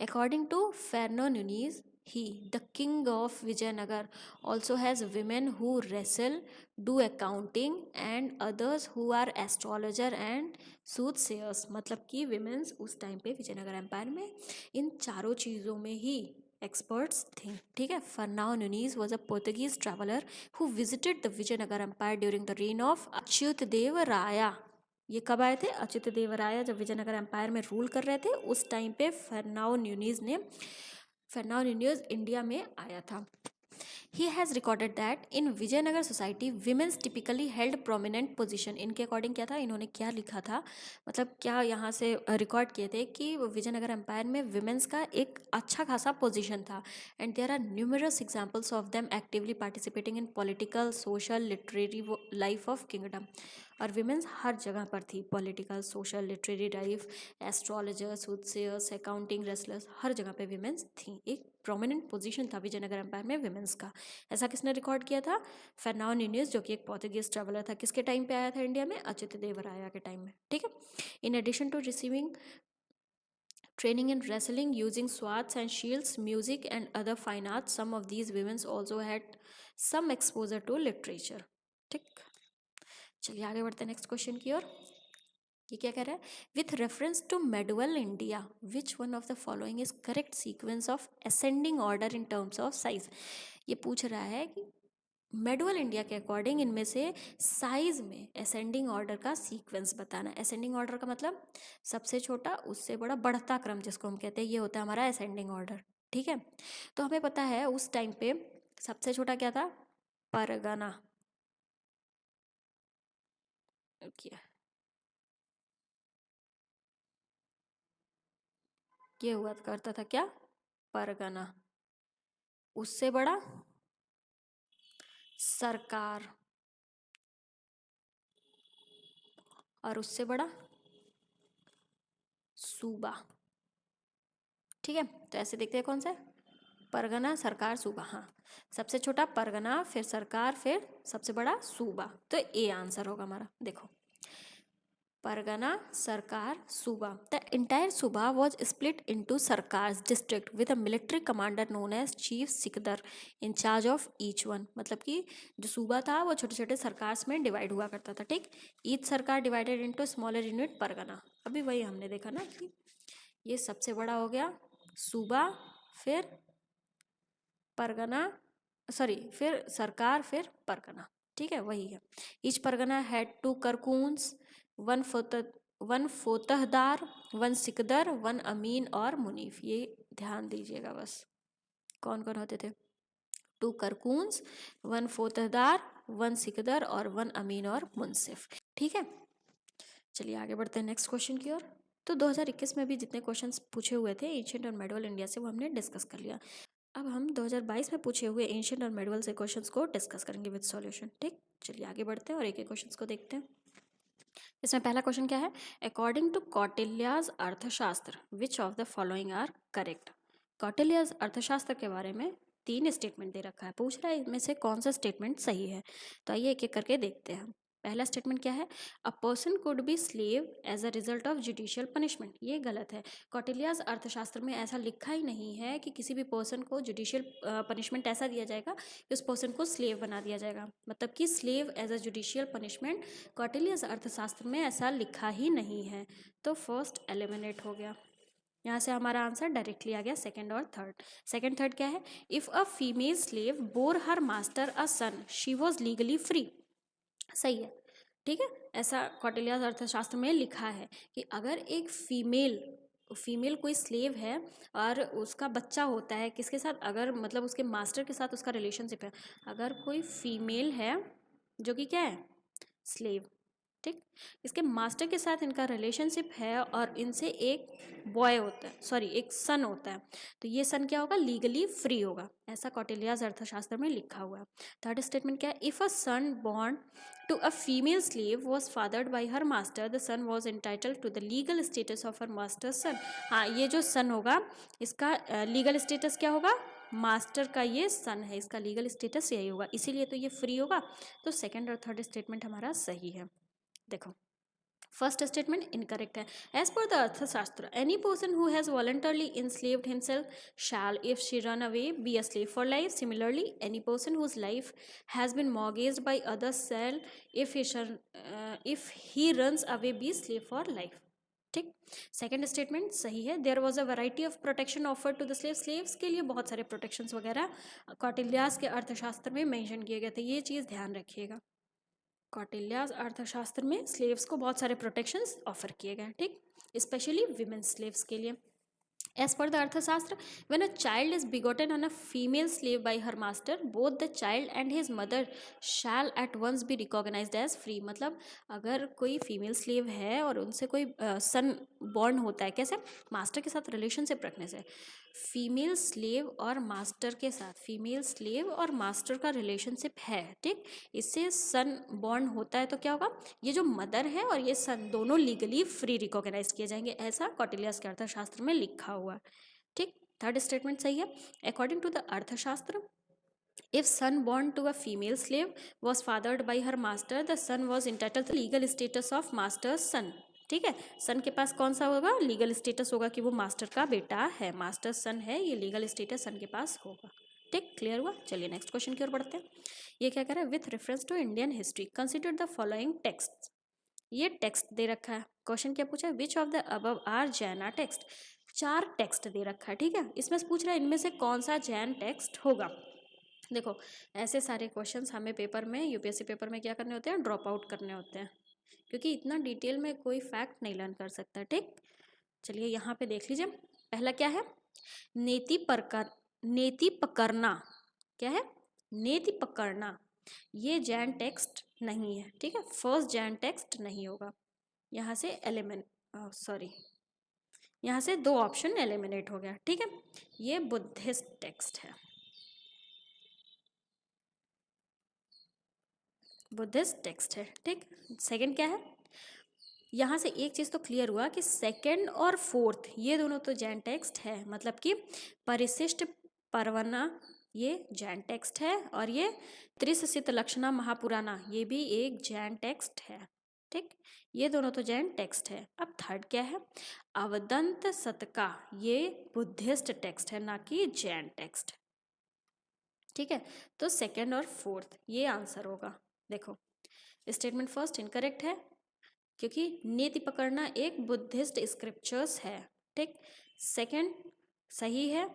Speaker 1: according to Fernando Nunes, he, the king of Vijayanagar, also has women who wrestle, do accounting, and others who are astrologer and soothsayers। मतलब कि विमेंस उस टाइम पे विजयनगर एम्पायर में इन चारों चीज़ों में ही एक्सपर्ट्स थे। ठीक है, Fernao Nuniz was a Portuguese traveller who visited the Vijayanagara empire during the reign of Achyuta Deva Raya. ये कब आए थे, अच्युत देव राय जब विजयनगर एम्पायर में रूल कर रहे थे उस टाइम पे फर्नाओ न्यूनीज इंडिया में आया था। He has recorded that in Vijayanagara society womens typically held prominent position. इनके अकॉर्डिंग क्या था, इन्होंने क्या लिखा था, मतलब क्या यहाँ से रिकॉर्ड किए थे कि विजयनगर एम्पायर में विमेंस का एक अच्छा खासा पोजीशन था। And there are numerous examples of them actively participating in political, social, literary life of kingdom. और विमेंस हर जगह पर थी, political, social, literary life, astrologers, soothsayers, accounting, wrestlers, हर जगह पे विमेंस थी। एक प्रोमिनेंट पोजीशन था विजयनगर एम्पायर में विमेंस का। ऐसा किसने रिकॉर्ड किया था, फर्नाओ न्यूनीज, जो कि एक पोर्तुगीज ट्रैवलर था। किसके टाइम पे आया था इंडिया में, अच्युत देव राया के टाइम में। ठीक है, in addition to receiving training in wrestling using swords and shields, music and other fine arts, some of these women also had some exposure to literature। ठीक, चलिए आगे बढ़ते हैं नेक्स्ट क्वेश्चन की ओर। ये क्या कह रहा है, with reference to medieval India which one of the following is correct sequence of ascending order in terms of size. ये पूछ रहा है कि मेडुअल इंडिया के अकॉर्डिंग इनमें से साइज में असेंडिंग ऑर्डर का सीक्वेंस बताना। असेंडिंग ऑर्डर का मतलब सबसे छोटा उससे बड़ा, बढ़ता क्रम जिसको हम कहते हैं, ये होता है हमारा असेंडिंग ऑर्डर। ठीक है, तो हमें पता है उस टाइम पे सबसे छोटा क्या था, परगना। ये हुआ करता था क्या, परगना। उससे बड़ा सरकार, और उससे बड़ा सूबा। ठीक है, तो ऐसे देखते हैं कौन सा है, परगना, सरकार, सूबा। हाँ, सबसे छोटा परगना, फिर सरकार, फिर सबसे बड़ा सूबा। तो ए आंसर होगा हमारा। देखो, pargana, sarkar, suba. The entire suba was split into sarkar district with a military commander known as chief sikdar in charge of each one. मतलब कि जो सूबा था वो छोटे छोटे सरकार्स में डिवाइड हुआ करता था। ठीक, ईच सरकार divided into smaller unit Pargana. अभी वही हमने देखा ना कि ये सबसे बड़ा हो गया सूबा, फिर परगना, सॉरी, फिर सरकार, फिर परगना। ठीक है, वही है। Each pargana had 2 karkuns, one fotahdar, one sikdar, one amin और मुनीफ। ये ध्यान दीजिएगा बस, कौन कौन होते थे, 2 करकून्स, 1 फोतहदार, 1 सिकदर और 1 अमीन और मुनसिफ। ठीक है, चलिए आगे बढ़ते हैं नेक्स्ट क्वेश्चन की ओर। तो 2021 में भी जितने क्वेश्चंस पूछे हुए थे एंशिएंट और मेडुअल इंडिया से, वो हमने डिस्कस कर लिया। अब हम 2022 में पूछे हुए एंशिएंट और मेडुअल से क्वेश्चंस को डिस्कस करेंगे विद सॉल्यूशन। ठीक, चलिए आगे बढ़ते हैं और एक एक क्वेश्चंस को देखते हैं। इसमें पहला क्वेश्चन क्या है, according to Kautilya's Arthashastra which of the following are correct. Kautilya's Arthashastra के बारे में 3 स्टेटमेंट दे रखा है, पूछ रहा है इनमें से कौन सा स्टेटमेंट सही है। तो आइए एक एक करके देखते हैं। पहला स्टेटमेंट क्या है, a person could be slave as a result of judicial punishment, ये गलत है। कौटिल्याज अर्थशास्त्र में ऐसा लिखा ही नहीं है कि किसी भी पर्सन को जुडिशियल पनिशमेंट ऐसा दिया जाएगा कि उस पर्सन को स्लेव बना दिया जाएगा, मतलब कि slave as a judicial punishment Kautilya's Arthashastra में ऐसा लिखा ही नहीं है। तो फर्स्ट एलिमिनेट हो गया, यहाँ से हमारा आंसर डायरेक्टली आ गया सेकंड और थर्ड। सेकंड थर्ड क्या है, if a female slave bore her master a sun she was legally free, सही है, ठीक है, ऐसा कौटिल्याज अर्थशास्त्र में लिखा है कि अगर एक फीमेल कोई स्लेव है और उसका बच्चा होता है किसके साथ, अगर मतलब उसके मास्टर के साथ उसका रिलेशनशिप है, अगर कोई फीमेल है जो कि क्या है, स्लेव, ठीक, इसके मास्टर के साथ इनका रिलेशनशिप है और इनसे एक बॉय होता है, सॉरी एक सन होता है, तो ये सन क्या होगा, लीगली फ्री होगा, ऐसा कौटिल्याज अर्थशास्त्र में लिखा हुआ है। थर्ड स्टेटमेंट क्या है, if a son born to a female slave was fathered by her master the son was entitled to the legal status of her master son. हाँ, ये जो सन होगा इसका लीगल स्टेटस क्या होगा, मास्टर का ये सन है, इसका लीगल स्टेटस यही होगा, इसीलिए तो ये फ्री होगा। तो सेकंड और थर्ड स्टेटमेंट हमारा सही है। देखो फर्स्ट स्टेटमेंट इनकरेक्ट है। As per the Arthashastra any person who has voluntarily enslaved himself shall if she run away be a slave for life. Similarly any person whose life has been mortgaged by others shall if he runs away be slave for life, ठीक। Second statement सही है, there was a variety of protection offer to the slaves के लिए बहुत सारे protections वगैरह कौटिल्याज के अर्थशास्त्र में मेंशन किए गए थे, ये चीज़ ध्यान रखिएगा। कौटिल्याज अर्थशास्त्र में स्लेव्स को बहुत सारे प्रोटेक्शंस ऑफर किए गए, ठीक, स्पेशली विमेन स्लेव्स के लिए। As per the अर्थशास्त्र, when a child is begotten on a female slave by her master, both the child and his mother shall at once be recognized as free। मतलब अगर कोई female slave है और उनसे कोई सन बॉर्न होता है, कैसे, मास्टर के साथ रिलेशनशिप रखने से, फीमेल स्लेव और मास्टर के साथ, फीमेल स्लेव और मास्टर का रिलेशनशिप है, ठीक, इससे सन बॉर्न होता है, तो क्या होगा, ये जो मदर है और ये सन दोनों लीगली फ्री रिकॉग्नाइज किए जाएंगे, ऐसा कौटिल्याज के अर्थशास्त्र में लिखा हुआ, ठीक। थर्ड स्टेटमेंट सही है, according to the Arthashastra if son born to a female slave was fathered by her master the son was entitled legal status of master son, ठीक है, सन के पास कौन सा होगा, लीगल स्टेटस होगा कि वो मास्टर का बेटा है, मास्टर सन है, ये लीगल स्टेटस सन के पास होगा, ठीक, क्लियर हुआ। चलिए नेक्स्ट क्वेश्चन की ओर बढ़ते हैं। ये क्या कह रहा है, with reference to Indian history consider the following text. ये टेक्स्ट दे रखा है, क्वेश्चन क्या पूछा है, which of the above are Jain text, 4 text दे रखा है, ठीक है, इसमें से पूछ रहा है इनमें से कौन सा जैन टेक्स्ट होगा। देखो ऐसे सारे क्वेश्चंस हमें पेपर में, यूपीएससी पेपर में क्या करने होते हैं, ड्रॉप आउट करने होते हैं, क्योंकि इतना डिटेल में कोई फैक्ट नहीं लर्न कर सकता, ठीक। चलिए यहाँ पे देख लीजिए, पहला क्या है, नेति पकड़ना, क्या है, नेति पकड़ना, ये जैन टेक्स्ट नहीं है, ठीक है, फर्स्ट जैन टेक्स्ट नहीं होगा, यहाँ से यहाँ से 2 ऑप्शन एलिमिनेट हो गया, ठीक है, ये बुद्धिस्ट टेक्स्ट है, बुद्धिस्ट टेक्स्ट है, ठीक। सेकंड क्या है, यहाँ से एक चीज़ तो क्लियर हुआ कि सेकंड और फोर्थ ये दोनों तो जैन टेक्स्ट है, मतलब कि परिशिष्ट परवना ये जैन टेक्स्ट है और ये त्रिससित लक्षणा महापुराना ये भी एक जैन टेक्स्ट है, ठीक, ये दोनों तो जैन टेक्स्ट है। अब थर्ड क्या है, अवदंत शतका, ये बुद्धिस्ट टेक्स्ट है ना कि जैन टेक्स्ट, ठीक है, तो सेकंड और फोर्थ ये आंसर होगा। देखो स्टेटमेंट फर्स्ट इनकरेक्ट है क्योंकि नीति पकड़ना एक बुद्धिस्ट स्क्रिप्चर्स है, ठीक। सेकंड सही है,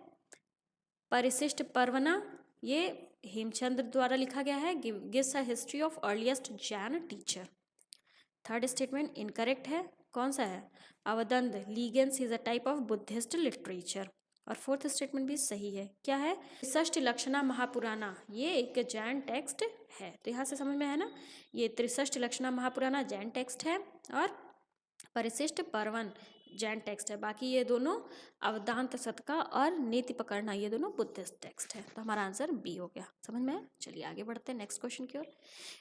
Speaker 1: परिशिष्ट परवना ये हेमचंद्र द्वारा लिखा गया है, gives a history of earliest Jain teacher. Third statement incorrect है, कौन सा है, Avadana legends is a type of Buddhist literature. और फोर्थ स्टेटमेंट भी सही है, क्या है, त्रिसष्ट लक्षणा महापुराना ये एक जैन टेक्स्ट है, तो यहाँ से समझ में है ना, ये त्रिसष्ट लक्षणा महापुराना जैन टेक्स्ट है और परिशिष्ट परवन जैन टेक्स्ट है, बाकी ये दोनों अवदांत शतका और नीति पकड़ना ये दोनों बुद्धिस्ट टेक्स्ट है, तो हमारा आंसर बी हो गया, समझ में है। चलिए आगे बढ़ते हैं नेक्स्ट क्वेश्चन की ओर।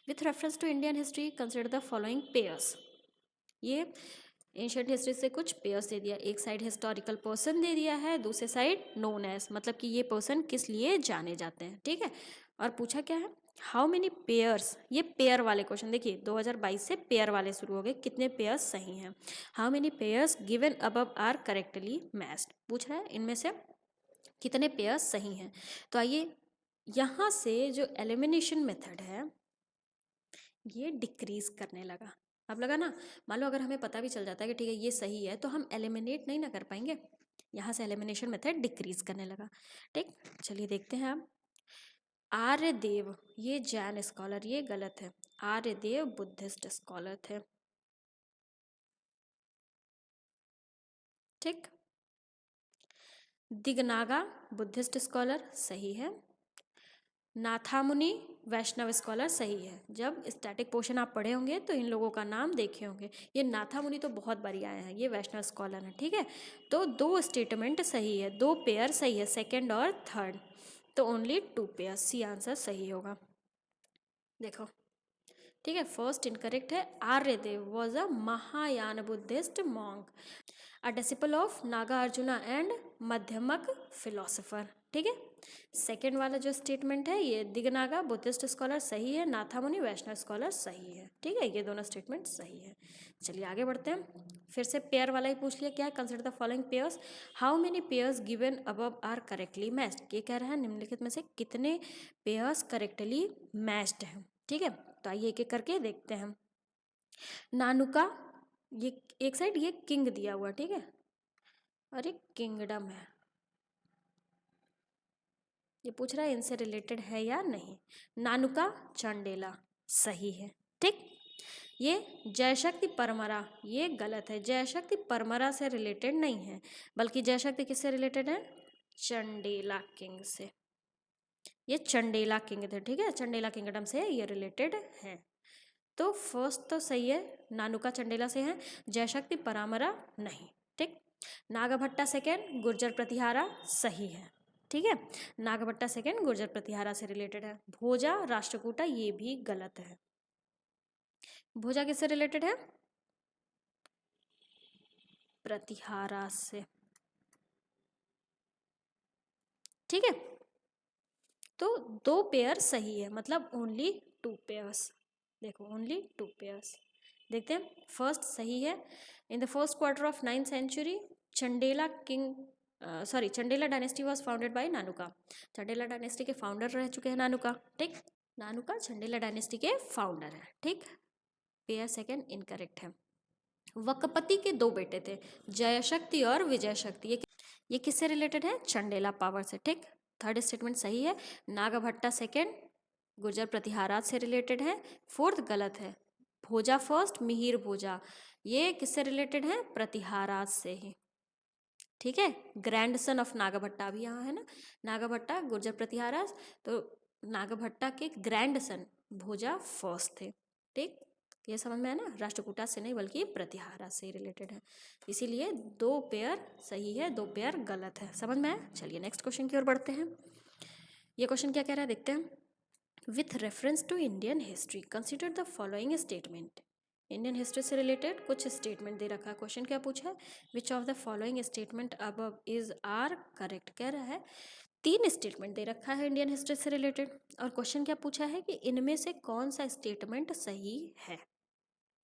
Speaker 1: With reference to Indian history consider the following pairs, ये एंशिएंट हिस्ट्री से कुछ पेयर्स दे दिया, एक साइड हिस्टोरिकल पर्सन दे दिया है, दूसरे साइड नोन एज, मतलब कि ये पर्सन किस लिए जाने जाते हैं, ठीक है, और पूछा क्या है, हाउ मेनी पेयर्स, ये पेयर वाले क्वेश्चन देखिए 2022 से पेयर वाले शुरू हो गए, कितने पेयर्स सही हैं। How many pairs given above are correctly matched, पूछ रहा है इनमें से कितने पेयर्स सही हैं। तो आइए यहाँ से जो एलिमिनेशन मेथड है ये डिक्रीज करने लगा। अब लगा ना, मान लो अगर हमें पता भी चल जाता है कि ठीक है ये सही है, तो हम एलिमिनेट नहीं ना कर पाएंगे, यहाँ से एलिमिनेशन मेथड डिक्रीज करने लगा। ठीक, चलिए देखते हैं अब। आर्यदेव ये जैन स्कॉलर, ये गलत है, आर्यदेव बुद्धिस्ट स्कॉलर थे। ठीक, दिगनागा बुद्धिस्ट स्कॉलर सही है, नाथामुनि वैष्णव स्कॉलर सही है। जब स्टैटिक पोर्शन आप पढ़े होंगे तो इन लोगों का नाम देखे होंगे। ये नाथामुनि तो बहुत बारी आए हैं, ये वैष्णव स्कॉलर हैं। ठीक है, तो 2 स्टेटमेंट सही है, 2 पेयर सही है, सेकेंड और थर्ड, तो ओनली 2 पेयर, सी आंसर सही होगा। देखो ठीक है, फर्स्ट इनकरेक्ट है, Aryadeva was a Mahayana Buddhist monk, a disciple of Nagarjuna and Madhyamaka philosopher. ठीक है, सेकेंड वाला जो स्टेटमेंट है ये दिगनागा बुद्धिस्ट स्कॉलर सही है, नाथामुनि वैष्णव स्कॉलर सही है। ठीक है, ये दोनों स्टेटमेंट सही है। चलिए आगे बढ़ते हैं, फिर से पेयर वाला ही पूछ लिया, क्या है, consider the following pairs, how many pairs given above are correctly matched, ये कह रहा है निम्नलिखित में से कितने पेयर्स करेक्टली मैच्ड हैं। ठीक है, तो आइए एक एक करके देखते हैं। नानुका, ये एक साइड ये किंग दिया हुआ, ठीक है, और एक किंगडम है, ये पूछ रहा है इनसे रिलेटेड है या नहीं। नानुका चंडेला सही है। ठीक, ये जयशक्ति परमरा ये गलत है, जयशक्ति परमरा से रिलेटेड नहीं है, बल्कि जयशक्ति किससे रिलेटेड है, चंडेला किंग से, ये चंडेला किंग थे। ठीक है, चंडेला किंगडम से ये रिलेटेड है। तो फर्स्ट तो सही है, नानुका चंडेला से है, जयशक्ति परामरा नहीं। ठीक, नागभट्टा सेकेंड, गुर्जर प्रतिहारा सही है। ठीक है, नागभट्टा सेकेंड गुर्जर प्रतिहारा से रिलेटेड है। भोजा राष्ट्रकूटा ये भी गलत है, भोजा किससे रिलेटेड है, प्रतिहारा से। ठीक है, तो 2 पेयर सही है, मतलब ओनली 2 पेयर्स, देखो ओनली 2 पेयर्स। देखते हैं, फर्स्ट सही है, in the first quarter of 9th century Chandela king Chandela dynasty was founded by Nannuka, Chandela dynasty के फाउंडर रह चुके हैं नानुका। ठीक, नानुका चंडेला डायनेस्टी के फाउंडर है। ठीक, पेयर सेकेंड इनकरेक्ट है। वकपति के 2 बेटे थे, जयशक्ति और विजय शक्ति, ये किससे रिलेटेड है, चंडेला पावर से। ठीक, थर्ड स्टेटमेंट सही है, नागभट्टा सेकेंड गुर्जर प्रतिहारात से रिलेटेड है। फोर्थ गलत है, भोजा फर्स्ट मिहिर भोजा ये किससे रिलेटेड है, प्रतिहारात से ही। ठीक है, ग्रैंड सन ऑफ नागभट्टा भी यहाँ है ना, नागभट्टा गुर्जर प्रतिहारात, तो नागभट्टा के ग्रैंड सन भोजा फर्स्ट थे। ठीक, ये समझ में है ना, राष्ट्रकूटा से नहीं बल्कि प्रतिहारा से रिलेटेड है, इसीलिए 2 पेयर सही है, 2 पेयर गलत है। समझ में आया। चलिए नेक्स्ट क्वेश्चन की ओर बढ़ते हैं। ये क्वेश्चन क्या कह रहा है देखते हैं। With reference to Indian history consider the following statement, Indian history से रिलेटेड कुछ स्टेटमेंट दे रखा है। क्वेश्चन क्या पूछा है, which of the following statement above is are correct, कह रहा है 3 स्टेटमेंट दे रखा है इंडियन हिस्ट्री से रिलेटेड, और क्वेश्चन क्या पूछा है कि इनमें से कौन सा स्टेटमेंट सही है।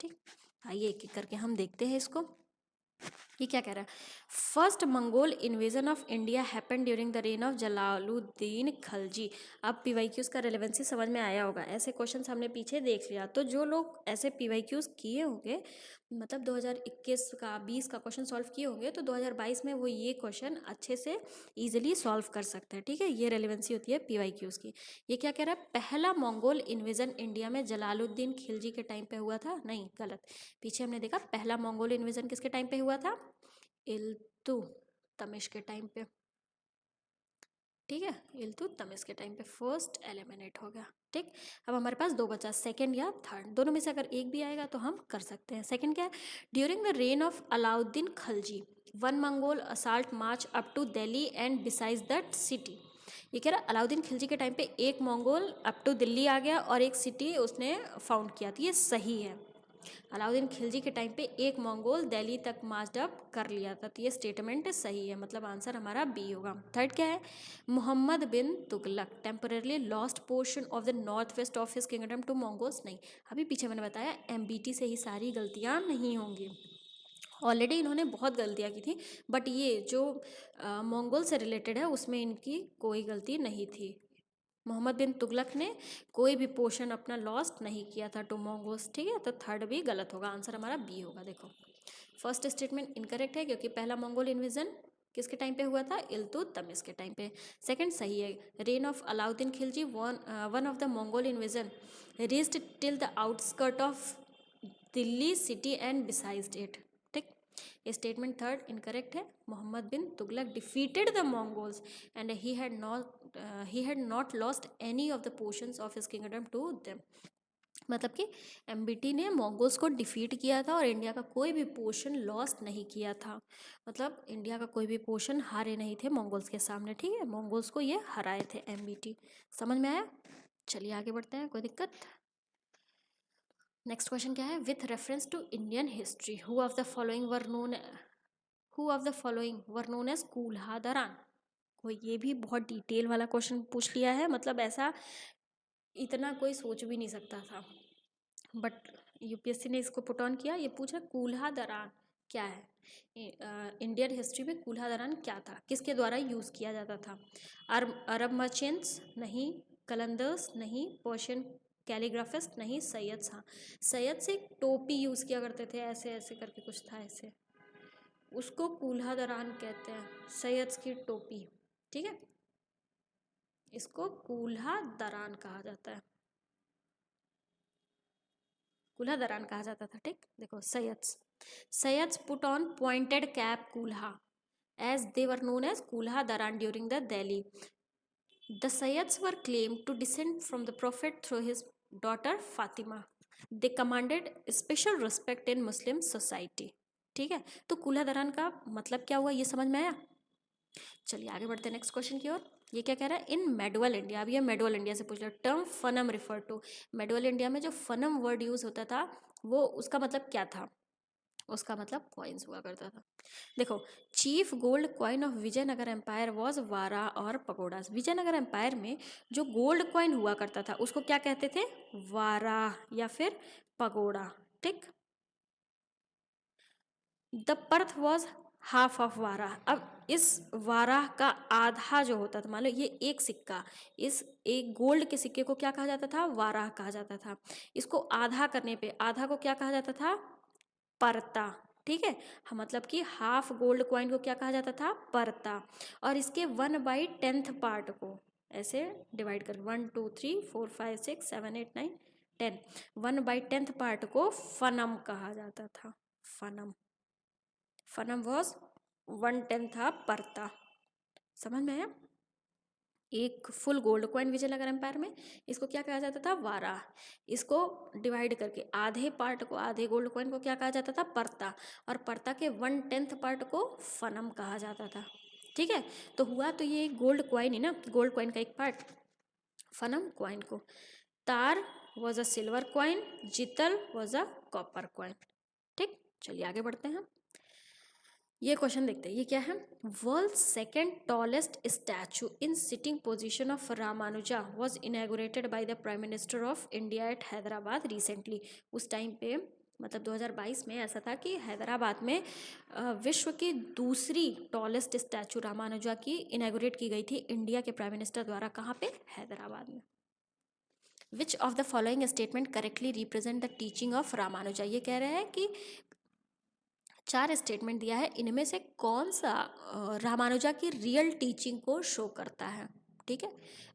Speaker 1: ठीक, आइए एक एक करके हम देखते हैं इसको। ये क्या कह रहा है, first Mongol invasion of India happen during the reign of Jalaluddin Khalji. अब पीवाईक्यूज का रेलेवेंसी समझ में आया होगा, ऐसे क्वेश्चन हमने पीछे देख लिया, तो जो लोग ऐसे पीवाईक्यूज किए होंगे, मतलब 2021 का 20 का क्वेश्चन सॉल्व किए होंगे, तो 2022 में वो ये क्वेश्चन अच्छे से इजीली सॉल्व कर सकते हैं। ठीक है, ये रेलेवेंसी होती है पीवाईक्यूज की। ये क्या कह रहा है, पहला मंगोल इन्वेजन इंडिया में जलालुद्दीन खिलजी के टाइम पे हुआ था, नहीं गलत, पीछे हमने देखा पहला मंगोल इन्वेजन किसके टाइम पे हुआ था, इल्तुतमिश के टाइम पे। ठीक है, इल्तुतमिश के टाइम पे फर्स्ट एलिमिनेट हो गया। ठीक, अब हमारे पास 2 बचा, सेकंड या थर्ड, दोनों में से अगर एक भी आएगा तो हम कर सकते हैं। सेकंड क्या है, during the reign of Alauddin Khalji 1 Mongol assault march up to Delhi and besides that city. ये कह रहा है अलाउद्दीन खिलजी के टाइम पे एक मंगोल अप टू दिल्ली आ गया और एक सिटी उसने फाउंड किया, तो ये सही है। अलाउद्दीन खिलजी के टाइम पे एक मंगोल दिल्ली तक मार्च अप कर लिया था, तो ये स्टेटमेंट सही है, मतलब आंसर हमारा बी होगा। थर्ड क्या है, Muhammad bin Tughlaq temporarily lost portion of the north west of his kingdom to Mongols. नहीं, अभी पीछे मैंने बताया एमबीटी से ही सारी गलतियाँ नहीं होंगी, ऑलरेडी इन्होंने बहुत गलतियाँ की थी, बट ये जो मंगोल से रिलेटेड है उसमें इनकी कोई गलती नहीं थी। मोहम्मद बिन तुगलक ने कोई भी पोर्शन अपना लॉस्ट नहीं किया था टू मंगोल्स, ठीक है, तो थर्ड भी गलत होगा, आंसर हमारा बी होगा। देखो फर्स्ट स्टेटमेंट इनकरेक्ट है क्योंकि पहला मंगोल इन्वेजन किसके टाइम पे हुआ था, इल्तुतमिश के टाइम पे। सेकंड सही है, reign of Alauddin Khilji one of the Mongol invasion reached till the outskirt of Delhi city and besides it, ठीक। ये स्टेटमेंट थर्ड इनकरेक्ट है, Muhammad bin Tughlaq defeated the Mongols and he had not lost any of the portions of his kingdom to them, मतलब कि MBT ने Mongols को defeat किया था और इंडिया का कोई भी पोर्शन लॉस्ट नहीं किया था, मतलब इंडिया का कोई भी पोर्शन हारे नहीं थे मंगोल्स के सामने, ठीक है, मंगोल्स को ये हराए थे एमबीटी। समझ में आया? चलिए आगे बढ़ते हैं, कोई दिक्कत? नेक्स्ट क्वेश्चन क्या है, with reference to Indian history who of the following were known as kulah daran. कोई ये भी बहुत डिटेल वाला क्वेश्चन पूछ लिया है, मतलब ऐसा इतना कोई सोच भी नहीं सकता था, बट यूपीएससी ने इसको पुट ऑन किया। ये पूछा कूल्हा दरान क्या है, इंडियन हिस्ट्री में कूल्हा दरान क्या था, किसके द्वारा यूज़ किया जाता था? अरब मर्चेंट्स नहीं, कलंदर्स नहीं, पर्शियन कैलीग्राफिस्ट नहीं, सैयद। हाँ, सैयद से एक टोपी यूज़ किया करते थे, ऐसे ऐसे करके कुछ था ऐसे, उसको कूल्हा दरान कहते हैं, सैयद की टोपी, ठीक है, इसको कूल्हा दरान कहा जाता है, कूल्हा दरान कहा जाता था, ठीक। देखो Sayyids put on pointed cap kulah as they were known as kulah daran during the Delhi. The Sayyids were claimed to descend from the Prophet through his daughter Fatima. They commanded special respect in Muslim society. ठीक है, तो कूल्हा दरान का मतलब क्या हुआ, ये समझ में आया? चलिए आगे बढ़ते हैं नेक्स्ट क्वेश्चन की ओर। ये क्या कह रहा है, इन मेडुअल इंडिया, अब ये मेडुअल इंडिया से पूछ रहा है, term fanam refer to, medieval India में जो फनम वर्ड यूज होता था वो उसका मतलब क्या था? उसका मतलब कॉइन्स हुआ करता था। देखो, chief gold coin of Vijayanagara empire was vara और पगोडास। विजयनगर एम्पायर में जो गोल्ड कॉइन हुआ करता था उसको क्या कहते थे, वारा या फिर पगोडा, ठीक। The path was half of वारा। अब इस वारा का आधा जो होता था, मान लो ये एक सिक्का, इस एक गोल्ड के सिक्के को क्या कहा जाता था, वारा कहा जाता था। इसको आधा करने पे आधा को क्या कहा जाता था, परता, ठीक है, हाँ, मतलब कि हाफ गोल्ड कॉइन को क्या कहा जाता था, परता। और इसके 1/10 पार्ट को ऐसे डिवाइड कर 1 2 3 4 5 6 7 8 9 10, 1/10 पार्ट को फनम कहा जाता था। फनम वॉज 1/10 था परता। समझ में आया? एक full gold coin Vijayanagara empire में इसको क्या कहा जाता था, वारा। इसको डिवाइड करके आधे पार्ट को, आधे गोल्ड कॉइन को क्या कहा जाता था, परता, और परता के 1/10 पार्ट को फनम कहा जाता था, ठीक है। तो हुआ तो ये गोल्ड कॉइन ही ना, गोल्ड कॉइन का एक पार्ट फनम कॉइन को। Tar was a silver coin, jital was a copper coin, ठीक। चलिए आगे बढ़ते हैं, ये क्वेश्चन देखते हैं, ये क्या है, world second tallest statue in sitting position of Ramanuja was inaugurated by the prime minister of India at Hyderabad recently. उस टाइम पे मतलब 2022 में ऐसा था कि हैदराबाद में विश्व की दूसरी टॉलेस्ट स्टैचू रामानुजा की इनॉग्रेट की गई थी इंडिया के प्राइम मिनिस्टर द्वारा। कहाँ पे, हैदराबाद में। विच of the following statement correctly represent the teaching of Ramanuja. ये कह रहे हैं कि 4 स्टेटमेंट दिया है, इनमें से कौन सा रामानुजा की रियल टीचिंग को शो करता है, ठीक है।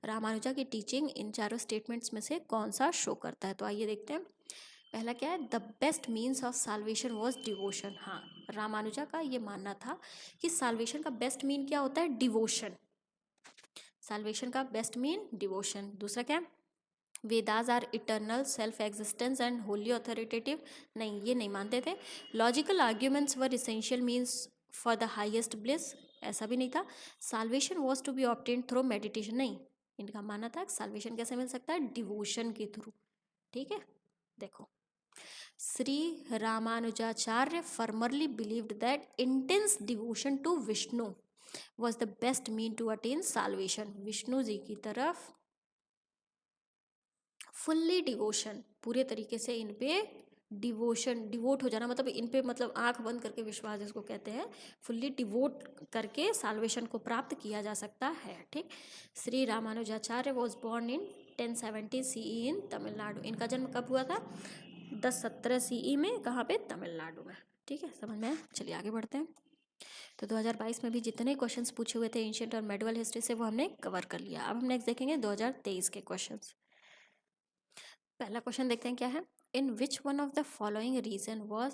Speaker 1: रामानुजा की टीचिंग इन चारों स्टेटमेंट्स में से कौन सा शो करता है, तो आइए देखते हैं। पहला क्या है, the best means of solvation was devotion. हाँ, रामानुजा का ये मानना था कि साल्वेशन का बेस्ट मीन क्या होता है, डिवोशन। साल्वेशन का बेस्ट मीन डिवोशन। दूसरा क्या, Vedas are eternal, self existence and holy authoritative. नहीं, ये नहीं मानते थे। Logical arguments were essential means for the highest bliss, ऐसा भी नहीं था। Salvation was to be obtained through meditation, नहीं, इनका मानना था साल्वेशन कैसे मिल सकता है, डिवोशन के थ्रू, ठीक है। देखो Sri Ramanujacarya firmly believed that intense devotion to Vishnu was the best mean to attain salvation. Vishnu ji की तरफ फुल्ली डिवोशन, पूरे तरीके से इन पे डिवोट हो जाना, मतलब इन पे मतलब आंख बंद करके विश्वास जिसको कहते हैं, फुल्ली डिवोट करके साल्वेशन को प्राप्त किया जा सकता है। ठीक, Shri Ramanujacharya was born in 1070 CE इन तमिलनाडु। इनका जन्म कब हुआ था? 1017 CE में। कहाँ पे? तमिलनाडु में। ठीक है, समझ में आया? चलिए आगे बढ़ते हैं। तो 2022 में भी जितने क्वेश्चंस पूछे हुए थे एंशिएंट और मेडिवल हिस्ट्री से, वो हमने कवर कर लिया। अब हम नेक्स्ट देखेंगे 2023 के क्वेश्चंस। पहला क्वेश्चन देखते हैं क्या है। In which one of the following region was